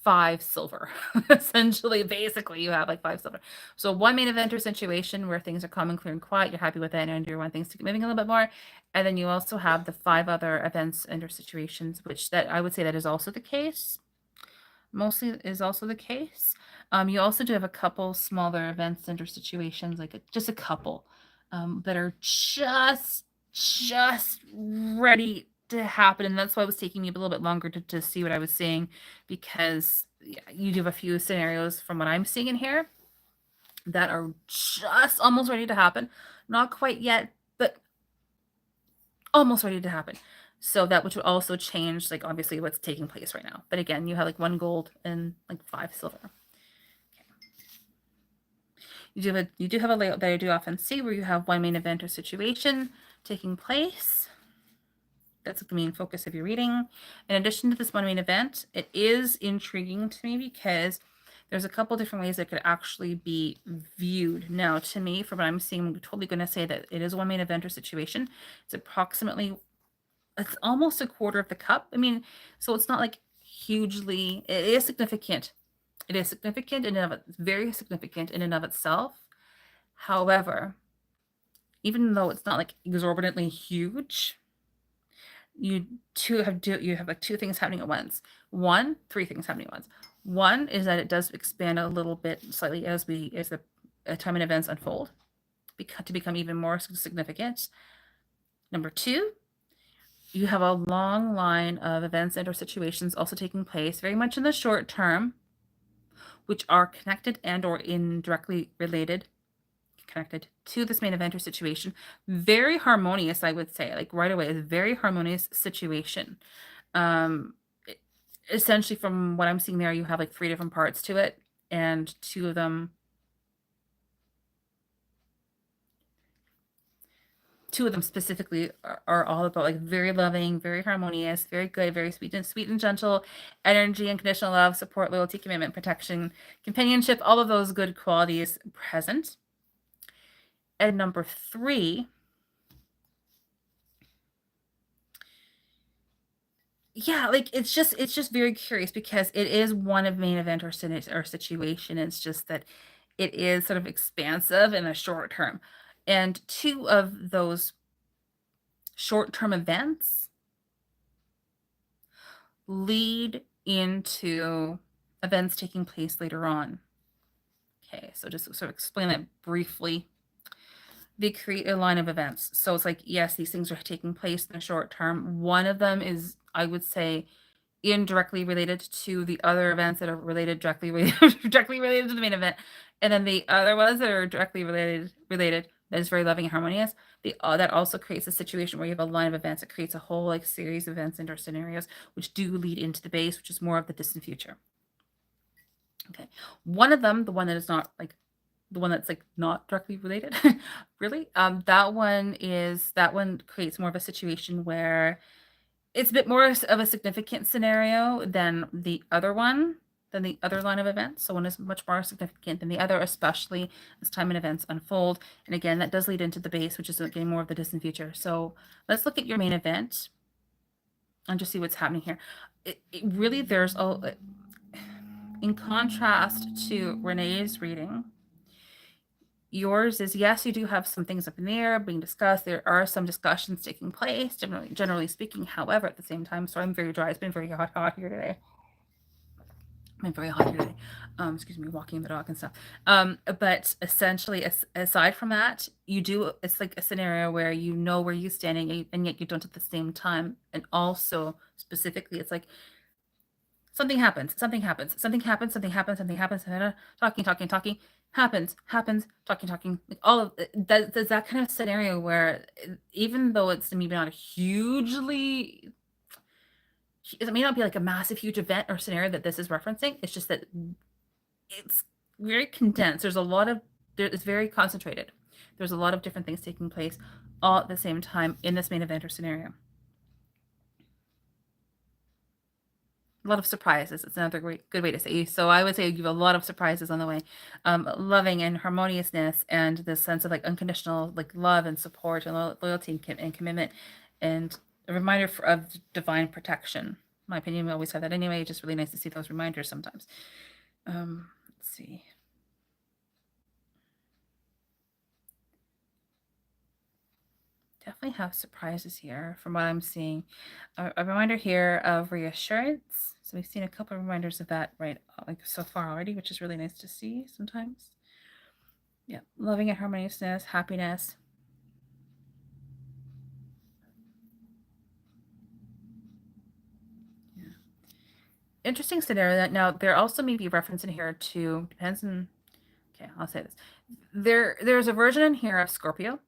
[SPEAKER 1] 5 silver. Essentially, basically, you have like 5 silver. So one main event or situation where things are calm and clear and quiet, you're happy with it, and you want things to get moving a little bit more. And then you also have the 5 other events and or situations, which that I would say that is also the case. Mostly is also the case. You also do have a couple smaller events and or situations, like just a couple, that are just ready to happen, and that's why it was taking me a little bit longer to see what I was seeing, because you do have a few scenarios from what I'm seeing in here that are just almost ready to happen, not quite yet, but almost ready to happen. So that which would also change, like obviously what's taking place right now. But again, you have like 1 gold and like 5 silver. Okay. You do have a layout that I do often see where you have 1 main event or situation taking place. That's the main focus of your reading. In addition to this 1 main event, it is intriguing to me because there's a couple different ways it could actually be viewed. Now, to me, from what I'm seeing, I'm totally going to say that it is 1 main event or situation. It's approximately, it's almost a quarter of the cup. I mean, so it's not like hugely, it is significant. It is significant in and of it, very significant in and of itself. However, even though it's not like exorbitantly huge, you have like 2 things happening at once. 3 things happening at once. One is that it does expand a little bit slightly as the time and events unfold, to become even more significant. Number 2, you have a long line of events and or situations also taking place very much in the short term, which are connected and or indirectly related, connected to this main event or situation. Very harmonious, I would say, like right away, is a very harmonious situation. Essentially, from what I'm seeing there, you have like 3 different parts to it, and 2 of them specifically are all about like very loving, very harmonious, very good, very sweet and gentle energy, unconditional love, support, loyalty, commitment, protection, companionship, all of those good qualities present. And number 3, yeah, like it's just very curious because it is one of main event or situation. It's just that it is sort of expansive in the short term, and 2 of those short-term events lead into events taking place later on. Okay, so just sort of explain that briefly. They create a line of events. So it's like, yes, these things are taking place in the short term. One of them is, I would say, indirectly related to the other events that are directly related to the main event. And then the other ones that are directly related that is very loving and harmonious. That also creates a situation where you have a line of events. It creates a whole like series of events and or scenarios which do lead into the base, which is more of the distant future. Okay. One of them, the one that is not like the one that's like not directly related, really, that one creates more of a situation where it's a bit more of a significant scenario than the other one, than the other line of events. So one is much more significant than the other, especially as time and events unfold. And again, that does lead into the base, which is getting more of the distant future. So let's look at your main event and just see what's happening here. It really, there's a, in contrast to Renee's reading, yours is, yes, you do have some things up in the air being discussed. There are some discussions taking place, generally speaking. However, at the same time, sorry, I'm very dry. It's been very hot here today. I'm very hot here today. Excuse me, walking the dog and stuff. But essentially, aside from that, it's like a scenario where you know where you're standing and yet you don't at the same time. And also, specifically, it's like something happens, talking. happens, talking, like all of that. There's that kind of scenario where even though it's maybe not a hugely, it may not be like a massive, huge event or scenario that this is referencing. It's just that it's very condensed. It's very concentrated. There's a lot of different things taking place all at the same time in this main event or scenario. A lot of surprises. It's another good way to say. So I would say you have a lot of surprises on the way. Loving and harmoniousness and this sense of like unconditional like love and support and loyalty and commitment and a reminder of divine protection. In my opinion, we always have that anyway. It's just really nice to see those reminders sometimes. Let's see. Definitely have surprises here from what I'm seeing. A reminder here of reassurance. So we've seen a couple of reminders of that right like so far already, which is really nice to see sometimes. Yeah, loving and harmoniousness, happiness. Yeah. Interesting scenario that now there also may be reference in here to depends on okay, I'll say this. There's a version in here of Scorpio.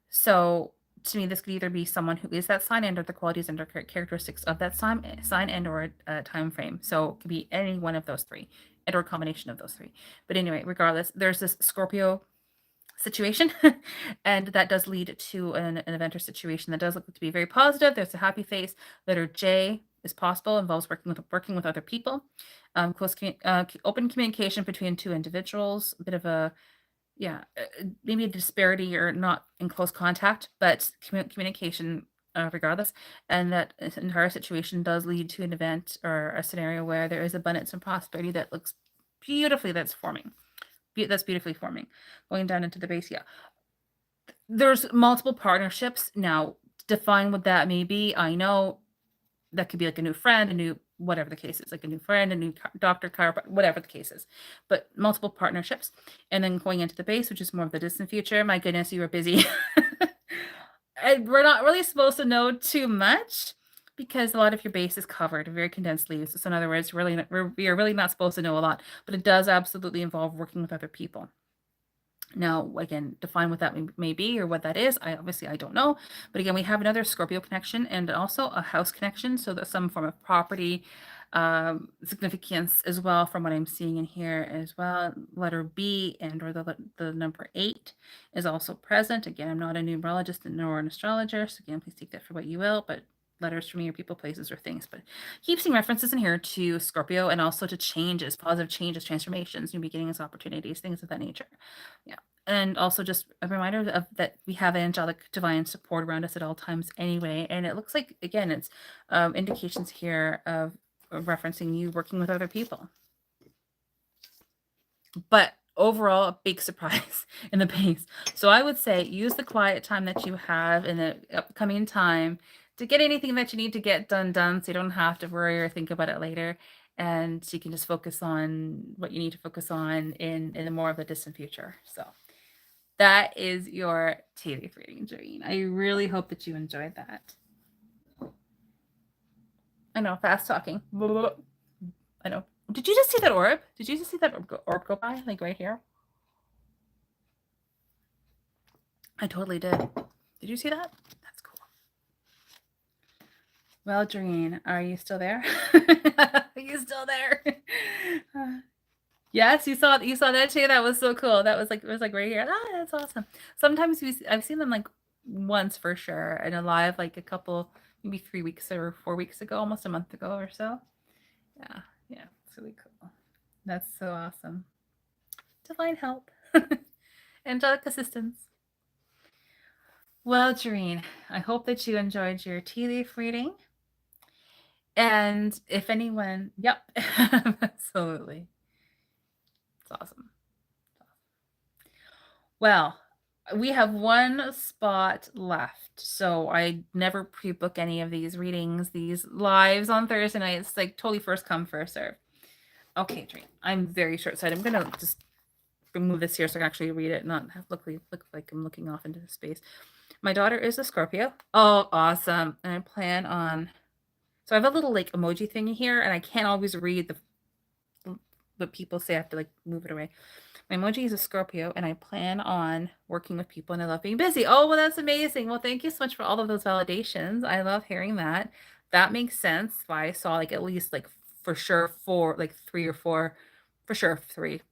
[SPEAKER 1] So to me, this could either be someone who is that sign and or the qualities and or characteristics of that sign and or time frame. So it could be any one of those three and or a combination of those three. But anyway, regardless, there's this Scorpio situation and that does lead to an event or situation that does look to be very positive. There's a happy face. Letter J is possible, involves working with other people. Open communication between two individuals, a bit of a yeah, maybe a disparity or not in close contact, but communication, regardless. And that this entire situation does lead to an event or a scenario where there is abundance and prosperity that looks beautifully that's forming. That's beautifully forming. Going down into the base, yeah. There's multiple partnerships. Now, define what that may be. I know that could be like a new friend, a new whatever the case is, like a new friend, a new doctor, chiropractor, whatever the case is. But multiple partnerships, and then going into the base, which is more of the distant future. My goodness, you were busy. And we're not really supposed to know too much because a lot of your base is covered, very condensed leaves. So in other words, we are really not supposed to know a lot, but it does absolutely involve working with other people. Now, again, define what that may be or what that is. I don't know. But again, we have another Scorpio connection and also a house connection. So there's some form of property significance as well from what I'm seeing in here as well. Letter B and or the number 8 is also present. Again, I'm not a numerologist nor an astrologer. So again, please take that for what you will. But letters for me are people, places, or things. But keep seeing references in here to Scorpio and also to changes, positive changes, transformations, new beginnings, opportunities, things of that nature. Yeah. And also just a reminder of that we have angelic divine support around us at all times anyway. And it looks like, again, it's indications here of referencing you working with other people. But overall, a big surprise in the base. So I would say use the quiet time that you have in the upcoming time to get anything that you need to get done so you don't have to worry or think about it later. And so you can just focus on what you need to focus on in the more of the distant future. So that is your tea leaf reading, Jareen. I really hope that you enjoyed that. I know, fast talking. I know. Did you just see that orb? Did you just see that orb go by? Like right here? I totally did. Did you see that? That's cool. Well, Jareen, are you still there? Are you still there? Yes, you saw that too. That was so cool. That was like it was like right here. Ah, that's awesome. Sometimes I've seen them like once for sure in a live, like a couple, maybe 3 weeks or 4 weeks ago, almost a month ago or so. Yeah, yeah, it's really cool. That's so awesome. Divine help, angelic assistance. Well, Jareen, I hope that you enjoyed your tea leaf reading. And if anyone, yep, absolutely. It's awesome. Well, we have one spot left. So I never pre-book any of these readings, these lives on Thursday night. It's like totally first come, first serve. Okay, Dream. I'm very short-sighted. I'm gonna just remove this here so I can actually read it, not have look like I'm looking off into space. My daughter is a Scorpio. Oh, awesome. And I plan on so I have a little like emoji thingy here, and I can't always read the what people say. I have to like move it away. My emoji is a Scorpio, and I plan on working with people, and I love being busy. Oh, well, that's amazing. Well, thank you so much for all of those validations. I love hearing that. That makes sense. Why I saw like at least like for sure four, like three or four, for sure three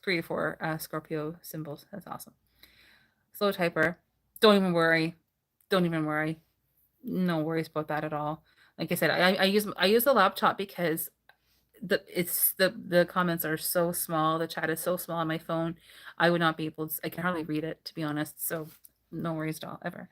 [SPEAKER 1] or four Scorpio symbols. That's awesome. Slow typer. Don't even worry. Don't even worry. No worries about that at all. Like I said, I use the laptop because the comments are so small, the chat is so small on my phone. I would not be able to, I can hardly read it, to be honest. So no worries at all, ever.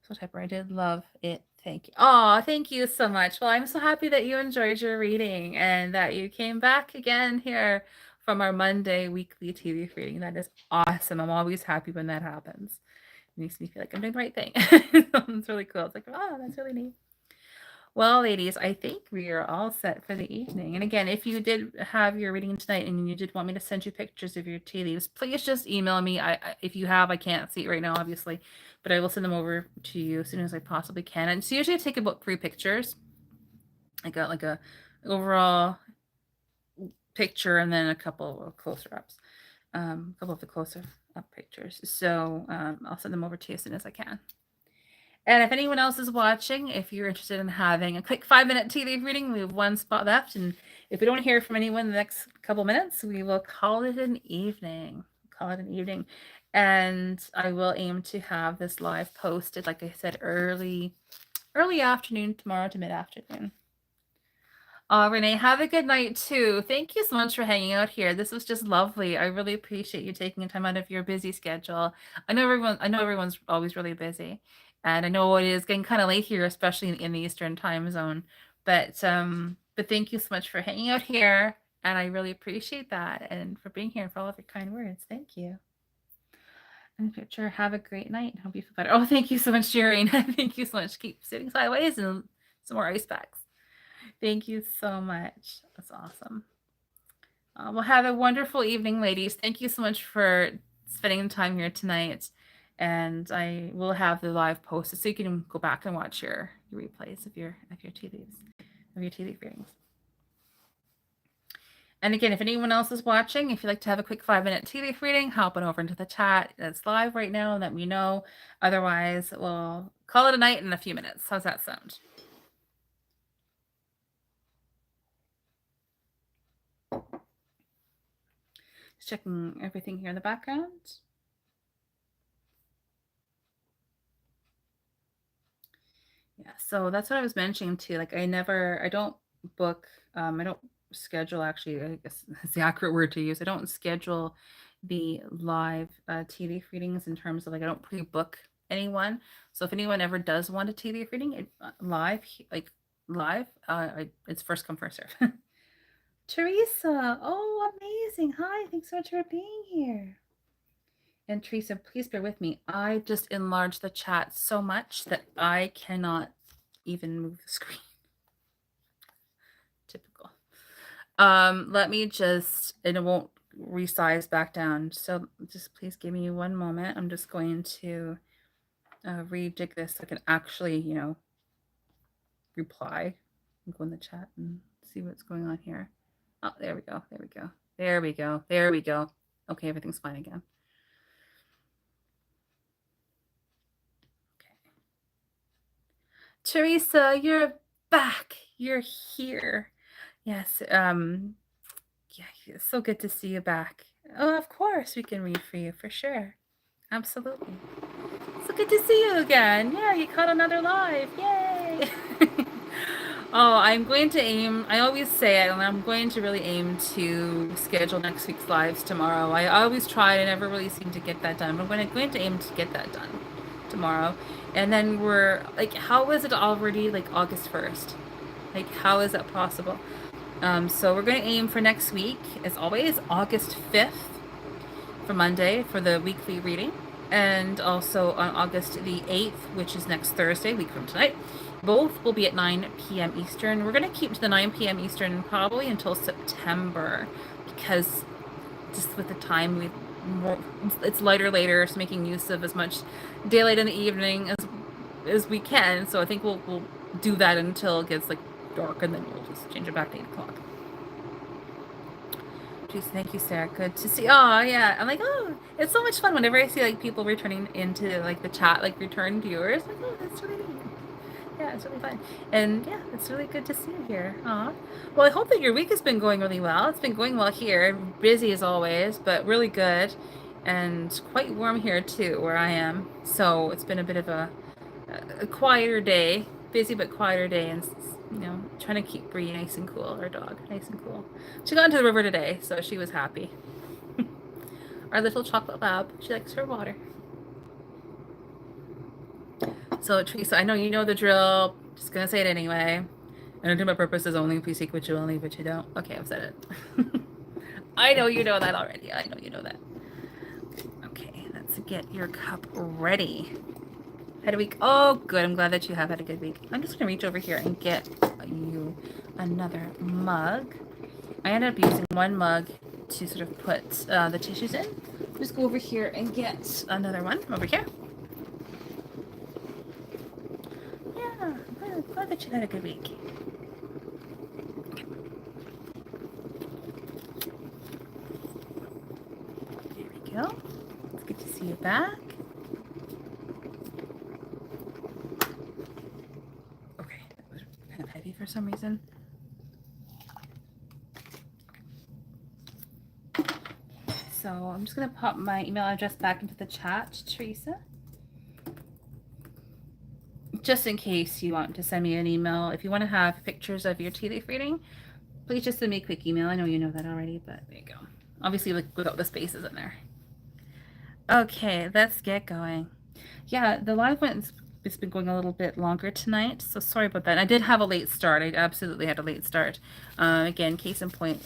[SPEAKER 1] So typer, I did love it. Thank you. Oh, thank you so much. Well, I'm so happy that you enjoyed your reading and that you came back again here from our Monday weekly TV reading. That is awesome. I'm always happy when that happens. It makes me feel like I'm doing the right thing. It's really cool. It's like, oh, that's really neat. Well, ladies, I think we are all set for the evening. And again, if you did have your reading tonight and you did want me to send you pictures of your tea leaves, please just email me. If you have, I can't see it right now, obviously, but I will send them over to you as soon as I possibly can. And so usually I take about 3 pictures. I got like a overall picture and then a couple of closer ups, a couple of the closer up pictures. So I'll send them over to you as soon as I can. And if anyone else is watching, if you're interested in having a quick 5-minute tea leaf reading, we have 1 spot left. And if we don't hear from anyone in the next couple minutes, we will call it an evening. And I will aim to have this live posted, like I said, early afternoon tomorrow to mid-afternoon. Renee, have a good night too. Thank you so much for hanging out here. This was just lovely. I really appreciate you taking time out of your busy schedule. I know everyone's always really busy. And I know it is getting kind of late here, especially in the Eastern time zone. But thank you so much for hanging out here. And I really appreciate that. And for being here and for all of your kind words. Thank you. And future, have a great night. Hope you feel better. Oh, thank you so much, Jareen. Thank you so much. Keep sitting sideways and some more ice packs. Thank you so much. That's awesome. Well, have a wonderful evening, ladies. Thank you so much for spending time here tonight. And I will have the live posted so you can go back and watch your replays of your tea leaves, of your tea leaf readings. And again, if anyone else is watching, if you'd like to have a quick 5-minute tea leaf reading, hop on over into the chat. It's live right now and let me know. Otherwise, we'll call it a night in a few minutes. How's that sound? Just checking everything here in the background. Yeah, so that's what I was mentioning too. Like I don't book, I don't schedule, actually, I guess that's the accurate word to use. I don't schedule the live tea leaf readings in terms of like, I don't pre-book anyone. So if anyone ever does want a tea leaf reading, live, it's first come, first serve. Teresa, oh, amazing. Hi, thanks so much for being here. And Teresa, please bear with me. I just enlarged the chat so much that I cannot even move the screen. Typical. Let me just, and it won't resize back down. So just please give me 1 moment. I'm just going to rejig this so I can actually, reply. Go in the chat and see what's going on here. Oh, there we go. Okay, everything's fine again. Teresa, you're back. You're here. Yes. Yeah, it's so good to see you back. Oh, of course we can read for you for sure. Absolutely. So good to see you again. Yeah, you caught another live. Yay. Oh, I'm going to aim, I always say it, and I'm going to really aim to schedule next week's lives tomorrow. I always try, I never really seem to get that done, but I'm going to aim to get that done tomorrow. And then we're like, how is it already like August 1st? Like, how is that possible? So we're going to aim for next week, as always, August 5th for Monday for the weekly reading. And also on August the 8th, which is next Thursday, week from tonight. Both will be at 9 p.m. Eastern. We're going to keep to the 9 p.m. Eastern probably until September, because just with the time, it's lighter later, so making use of as much daylight in the evening as we can. So I think we'll do that until it gets like dark, and then we'll just change it back to 8 o'clock. Teresa, thank you, Sarah. Good to see. Oh, yeah. I'm like, oh, it's so much fun whenever I see like people returning into like the chat, like return viewers. Like, oh, that's really neat. Yeah, it's really fun. And yeah, it's really good to see you here. Aw. Well, I hope that your week has been going really well. It's been going well here. Busy as always, but really good. And quite warm here too, where I am. So it's been a bit of a quieter day. Busy but quieter day, and trying to keep Bree nice and cool, our dog, nice and cool. She got into the river today, so she was happy. Our little chocolate lab, she likes her water. So Teresa, I know you know the drill. Just gonna say it anyway. Entertainment purposes only. If you seek what you will leave what you don't. Okay, I've said it. I know you know that already. I know you know that. Okay, let's get your cup ready. Had a week. Oh, good. I'm glad that you have had a good week. I'm just gonna reach over here and get you another mug. I ended up using one mug to sort of put the tissues in. Just go over here and get another one over here. Yeah, I'm glad that you had a good week. There we go. It's good to see you back. Okay, that was kind of heavy for some reason. So I'm just going to pop my email address back into the chat, Teresa. Just in case you want to send me an email. If you want to have pictures of your tea leaf reading, please just send me a quick email. I know you know that already, but there you go. Obviously, like, without the spaces in there. Okay, let's get going. Yeah, the live one it's been going a little bit longer tonight, so sorry about that. I did have a late start. I absolutely had a late start. Again, case in point,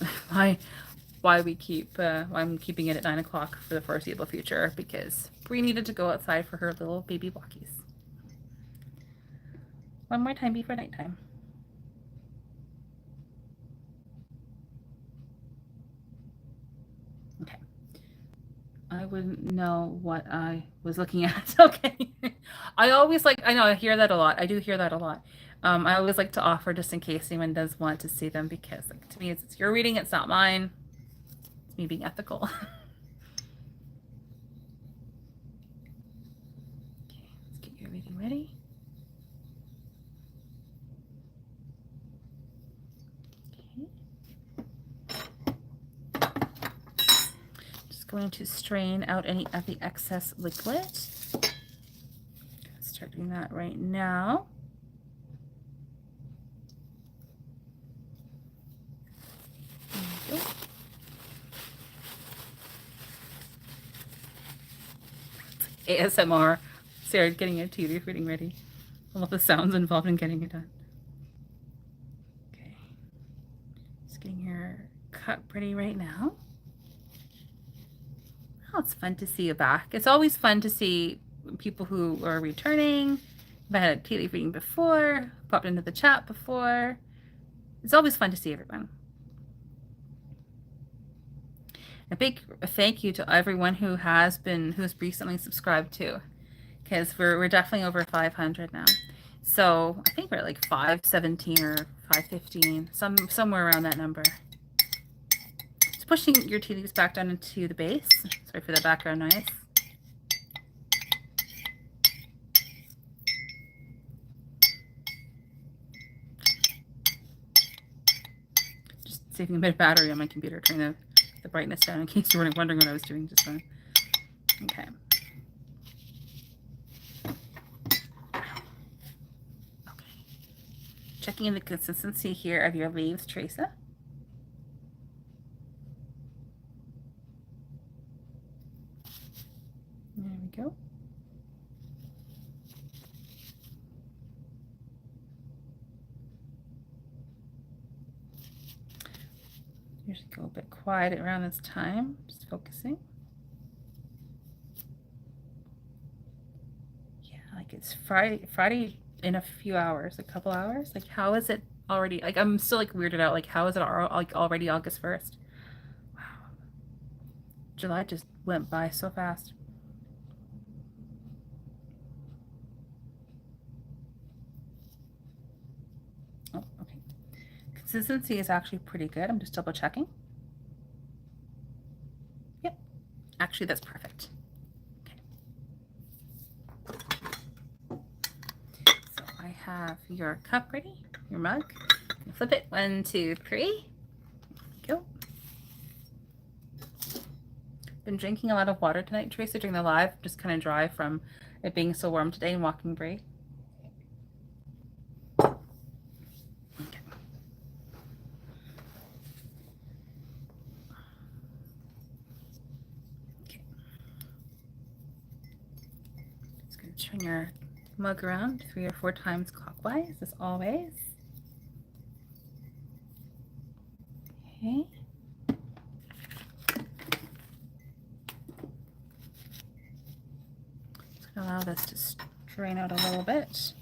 [SPEAKER 1] why we keep why I'm keeping it at 9 o'clock for the foreseeable future, because Bree needed to go outside for her little baby walkies. One more time before nighttime. Okay. I wouldn't know what I was looking at. Okay. I always like, I know I hear that a lot. I do hear that a lot. I always like to offer just in case anyone does want to see them, because like, to me it's your reading, it's not mine. It's me being ethical. Okay, let's get your reading ready. Going to strain out any of the excess liquid. Start doing that right now. There we go. ASMR. Sarah getting a tea leaf reading ready. I love the sounds involved in getting it done. Okay. Just getting your cup ready right now. Oh, it's fun to see you back. It's always fun to see people who are returning. I've had a tea leaf reading before, popped into the chat before. It's always fun to see everyone. A big thank you to everyone who's recently subscribed too, because we're definitely over 500 now. So I think we're at like 517 or 515, somewhere around that number. Just pushing your tea leaves back down into the base. Sorry for the background noise. Just saving a bit of battery on my computer, turning the brightness down in case you were wondering what I was doing just then. Okay. Okay. Checking in the consistency here of your leaves, Teresa. There we go. Usually go a bit quiet around this time, just focusing. Yeah, like it's Friday in a few hours, a couple hours. Like, how is it already? Like, I'm still like weirded out. Like, how is it like already August 1st? Wow. July just went by so fast. Oh, okay. Consistency is actually pretty good. I'm just double checking. Actually, that's perfect. So I have your cup ready, your mug. Flip it. 1, 2, 3. Go. Been drinking a lot of water tonight, Teresa, during the live. Just kind of dry from it being so warm today and walking Brie. Okay. Okay. Just going to turn your mug around 3 or 4 times clockwise, as always. Okay. Just going to allow this to strain out a little bit.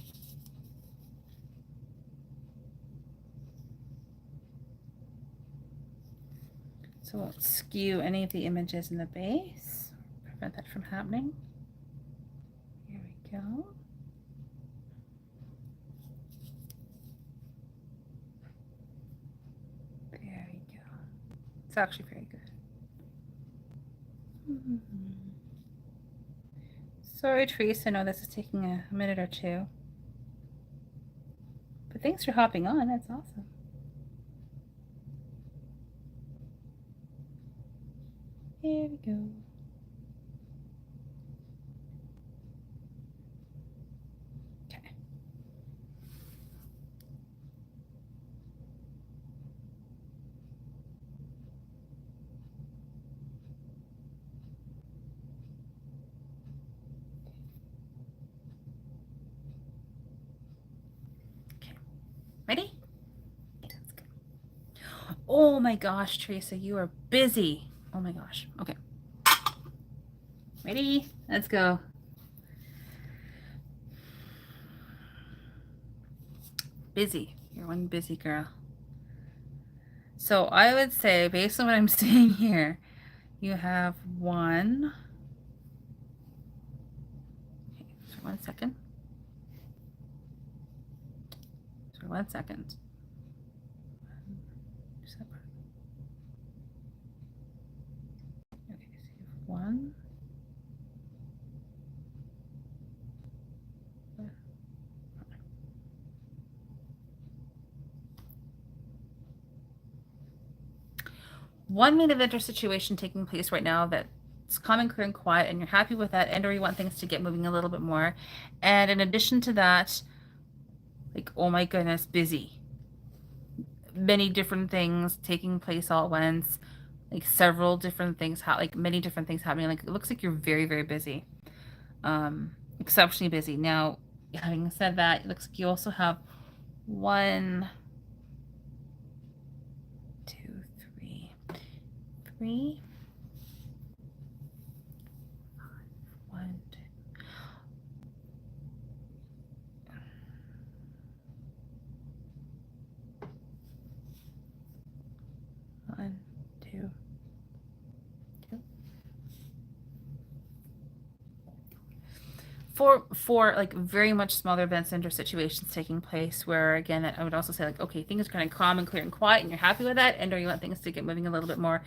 [SPEAKER 1] So we'll skew any of the images in the base, prevent that from happening. Here we go. There we go. It's actually very good. Sorry, Teresa, I know this is taking a minute or two. But thanks for hopping on. That's awesome. Here we go. Okay. Okay. Ready? Okay, that's good. Oh my gosh, Teresa, you are busy. Oh my gosh. Okay. Ready? Let's go. Busy. You're one busy girl. So I would say, based on what I'm seeing here, you have one. Okay, for 1 second. For 1 second. Okay, so you have one. One main event or situation taking place right now that's calm and clear and quiet, and you're happy with that, and or you want things to get moving a little bit more. And in addition to that, like, oh my goodness, busy. Many different things taking place all at once, like several different things, like many different things happening. Like, it looks like you're very, very busy, exceptionally busy. Now, having said that, it looks like you also have 1, 2, 3, 3. 1, 2. 1, 2, 2. For like very much smaller events and or situations taking place where, again, I would also say, like, okay, things are kind of calm and clear and quiet and you're happy with that, and or you want things to get moving a little bit more,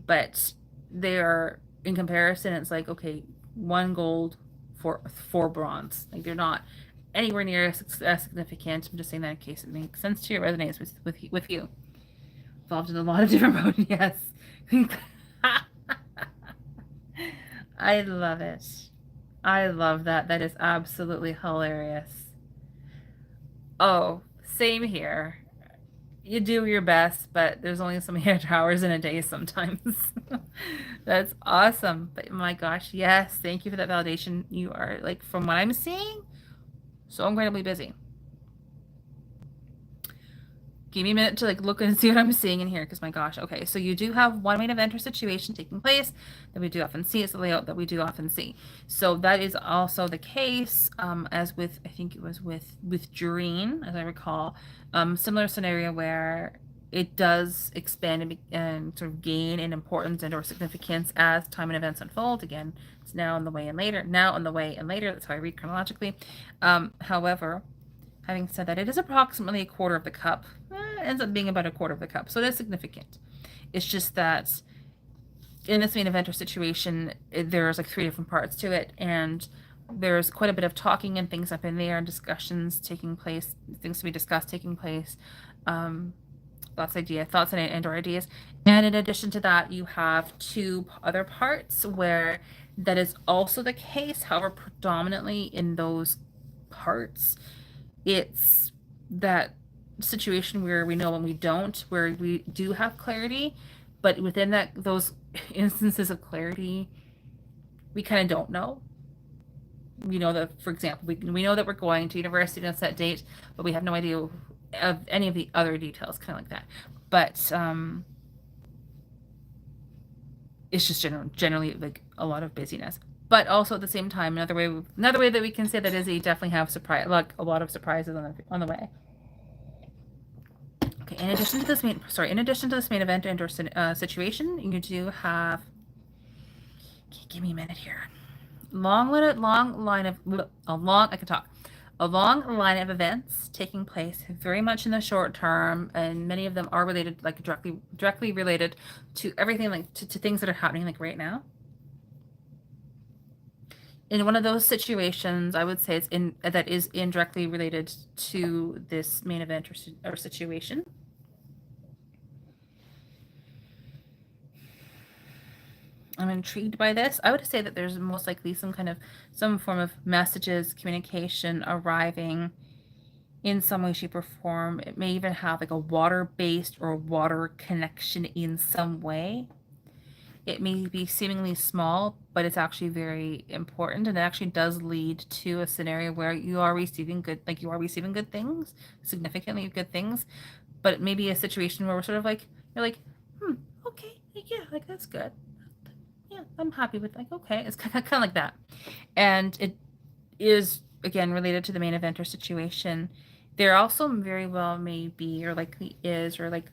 [SPEAKER 1] but they are, in comparison, it's like, okay, 1 gold for 4 bronze. Like, they're not anywhere near as significant. I'm just saying that in case it makes sense to you, resonates with you. Involved in a lot of different roads, yes. I love it. I love that. That is absolutely hilarious. Oh, same here. You do your best, but there's only so many hours in a day sometimes. That's awesome. But my gosh, yes, thank you for that validation. You are, like, from what I'm seeing, so incredibly busy. Give me a minute to, like, look and see what I'm seeing in here, because my gosh. Okay, so you do have one main event or situation taking place that we do often see. It's the layout that we do often see. So that is also the case, as with, I think it was with Doreen, as I recall, similar scenario where it does expand and sort of gain in importance and or significance as time and events unfold. Again, it's now on the way and later. Now on the way and later. That's how I read chronologically. However, having said that, it is approximately a quarter of the cup. It ends up being about a quarter of the cup, so it is significant. It's just that in this main event or situation, there's like 3 different parts to it, and there's quite a bit of talking and things up in there, and discussions taking place, things to be discussed taking place, um, thoughts and or ideas. And in addition to that, you have 2 other parts where that is also the case. However, predominantly in those parts, it's that situation where we know when we don't, where we do have clarity, but within those instances of clarity, we kind of don't know. We know that, for example, we know that we're going to university on a set date, but we have no idea of any of the other details, kind of like that. But it's just generally like a lot of busyness. But also at the same time, another way that we can say that is that you definitely have like a lot of surprises on the way. Okay, in addition to this main event and or situation, you do have. Okay, give me a minute here. I can talk. A long line of events taking place very much in the short term, and many of them are related, like directly related to everything, like to things that are happening like right now. In one of those situations, I would say that is indirectly related to this main event or situation. I'm intrigued by this. I would say that there's most likely some form of messages, communication arriving in some way, shape, or form. It may even have like a water-based or water connection in some way. It may be seemingly small, but it's actually very important, and it actually does lead to a scenario where you are receiving good things, significantly good things. But it may be a situation where we're sort of like, you're like, okay, yeah, like that's good. Yeah, I'm happy with, like, okay, it's kind of like that. And it is again related to the main event or situation. There also very well may be, or likely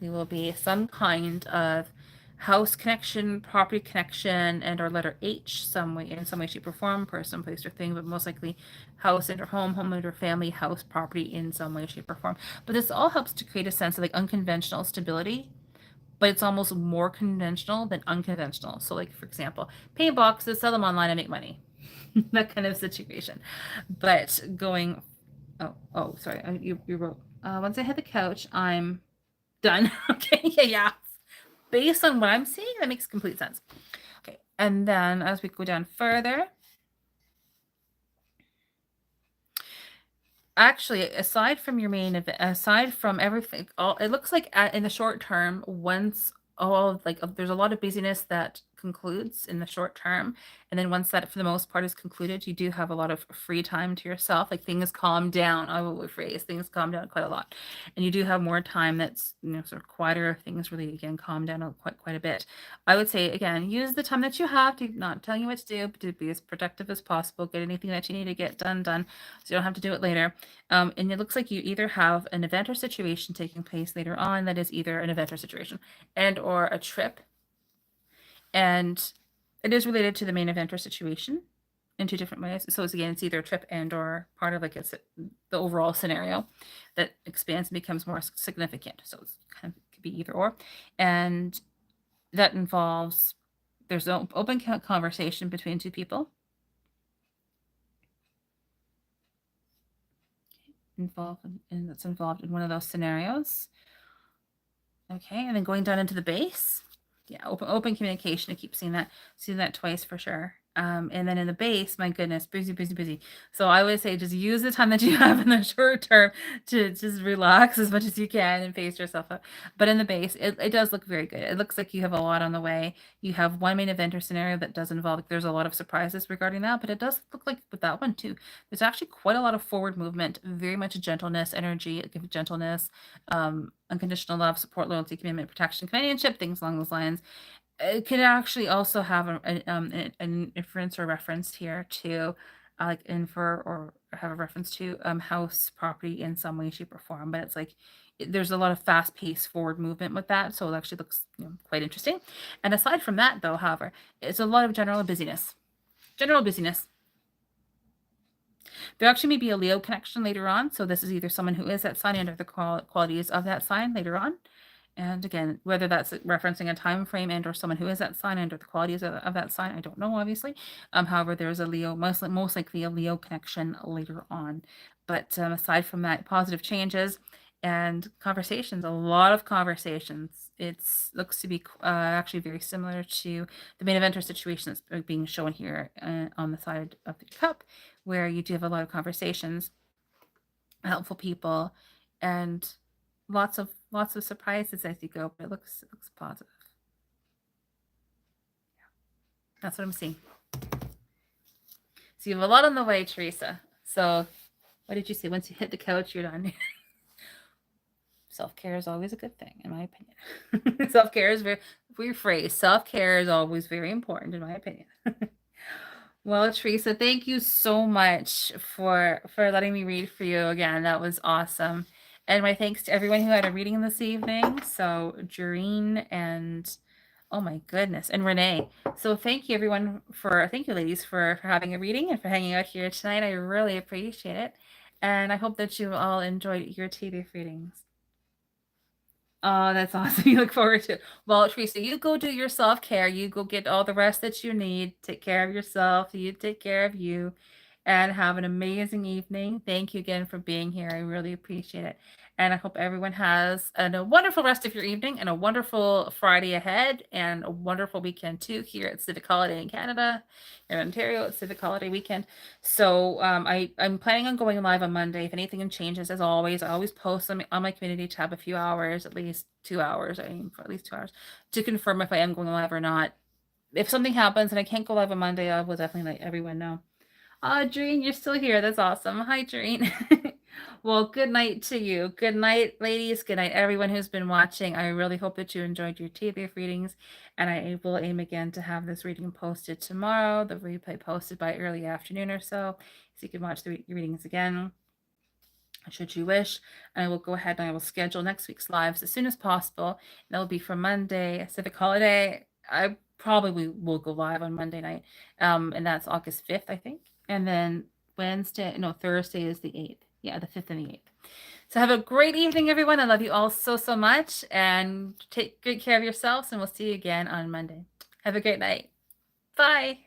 [SPEAKER 1] will be, some kind of house connection, property connection, and or letter H in some way, shape, or form, person, place, or thing, but most likely house and or home and or family, house, property in some way, shape, or form. But this all helps to create a sense of like unconventional stability, but it's almost more conventional than unconventional. So, like, for example, paint boxes, sell them online and make money. That kind of situation. But sorry, you wrote, once I hit the couch, I'm done. Okay, yeah. Based on what I'm seeing, that makes complete sense. Okay, and then as we go down further, actually, aside from your main event, aside from everything, it looks like in the short term, there's a lot of busyness that concludes in the short term, and then once that, for the most part, is concluded, you do have a lot of free time to yourself. Like things calm down. I will rephrase, things calm down quite a lot, and you do have more time that's sort of quieter. Things really again calm down quite a bit. I would say again, use the time that you have to, not telling you what to do, but to be as productive as possible. Get anything that you need to get done, so you don't have to do it later. And it looks like you either have an event or situation taking place later on that is either an event or situation and or a trip. And it is related to the main event or situation in 2 different ways. So it's either a trip and or part of like the overall scenario that expands and becomes more significant. So it's kind of could be either or. And that involves, there's an open conversation between 2 people that's involved in one of those scenarios. Okay, and then going down into the base. Yeah, open communication. I keep seeing that twice for sure. And then in the base, my goodness, busy. So I would say just use the time that you have in the short term to just relax as much as you can and pace yourself up. But in the base, it does look very good. It looks like you have a lot on the way. You have one main event or scenario that does involve, like, there's a lot of surprises regarding that, but it does look like with that one too, there's actually quite a lot of forward movement, very much gentleness, energy, gentleness, unconditional love, support, loyalty, commitment, protection, companionship, things along those lines. It could actually also have an inference or reference here to, like, infer or have a reference to house, property in some way, shape, or form. But it's like there's a lot of fast-paced forward movement with that, so it actually looks quite interesting. And aside from that, though, however, it's a lot of general busyness. There actually may be a Leo connection later on, so this is either someone who is that sign and or the qualities of that sign later on. And again, whether that's referencing a time frame and or someone who is that sign and or the qualities of that sign, I don't know, obviously. However, there's a Leo, most likely a Leo connection later on. But aside from that, positive changes and conversations, a lot of conversations. It's looks to be actually very similar to the main eventer situation that's being shown here on the side of the cup, where you do have a lot of conversations, helpful people, and lots of surprises as you go. But it looks positive. That's what I'm seeing. So you have a lot on the way, Teresa. So what did you say? Once you hit the couch, you're done. Self-care is always a good thing, in my opinion. Self-care is very rephrase. Self-care is always very important, in my opinion. Well, Teresa, thank you so much for letting me read for you again. That was awesome. And my thanks to everyone who had a reading this evening. So Jareen and oh my goodness, and Renee. So thank you everyone thank you ladies for having a reading and for hanging out here tonight. I really appreciate it. And I hope that you all enjoyed your tea leaf readings. Oh, that's awesome. You look forward to it. Well, Teresa, you go do your self-care. You go get all the rest that you need. Take care of yourself. You take care of you. And have an amazing evening. Thank you again for being here. I really appreciate it. And I hope everyone has a wonderful rest of your evening and a wonderful Friday ahead and a wonderful weekend too here at Civic Holiday in Canada. In Ontario, it's Civic Holiday weekend. So I'm planning on going live on Monday. If anything changes, as always, I always post on my community tab a few hours, at least 2 hours. I aim for at least 2 hours to confirm if I am going live or not. If something happens and I can't go live on Monday, I will definitely let everyone know. Doreen, you're still here. That's awesome. Hi, Doreen. Well, good night to you. Good night, ladies. Good night, everyone who's been watching. I really hope that you enjoyed your tea leaf readings, and I will aim again to have this reading posted tomorrow, the replay posted by early afternoon or so you can watch the readings again should you wish. And I will go ahead and I will schedule next week's lives as soon as possible. That will be for Monday, Civic Holiday. I probably will go live on Monday night, and that's August 5th, I think. And then Thursday is the 8th. Yeah, the 5th and the 8th. So have a great evening, everyone. I love you all so, so much. And take good care of yourselves, and we'll see you again on Monday. Have a great night. Bye.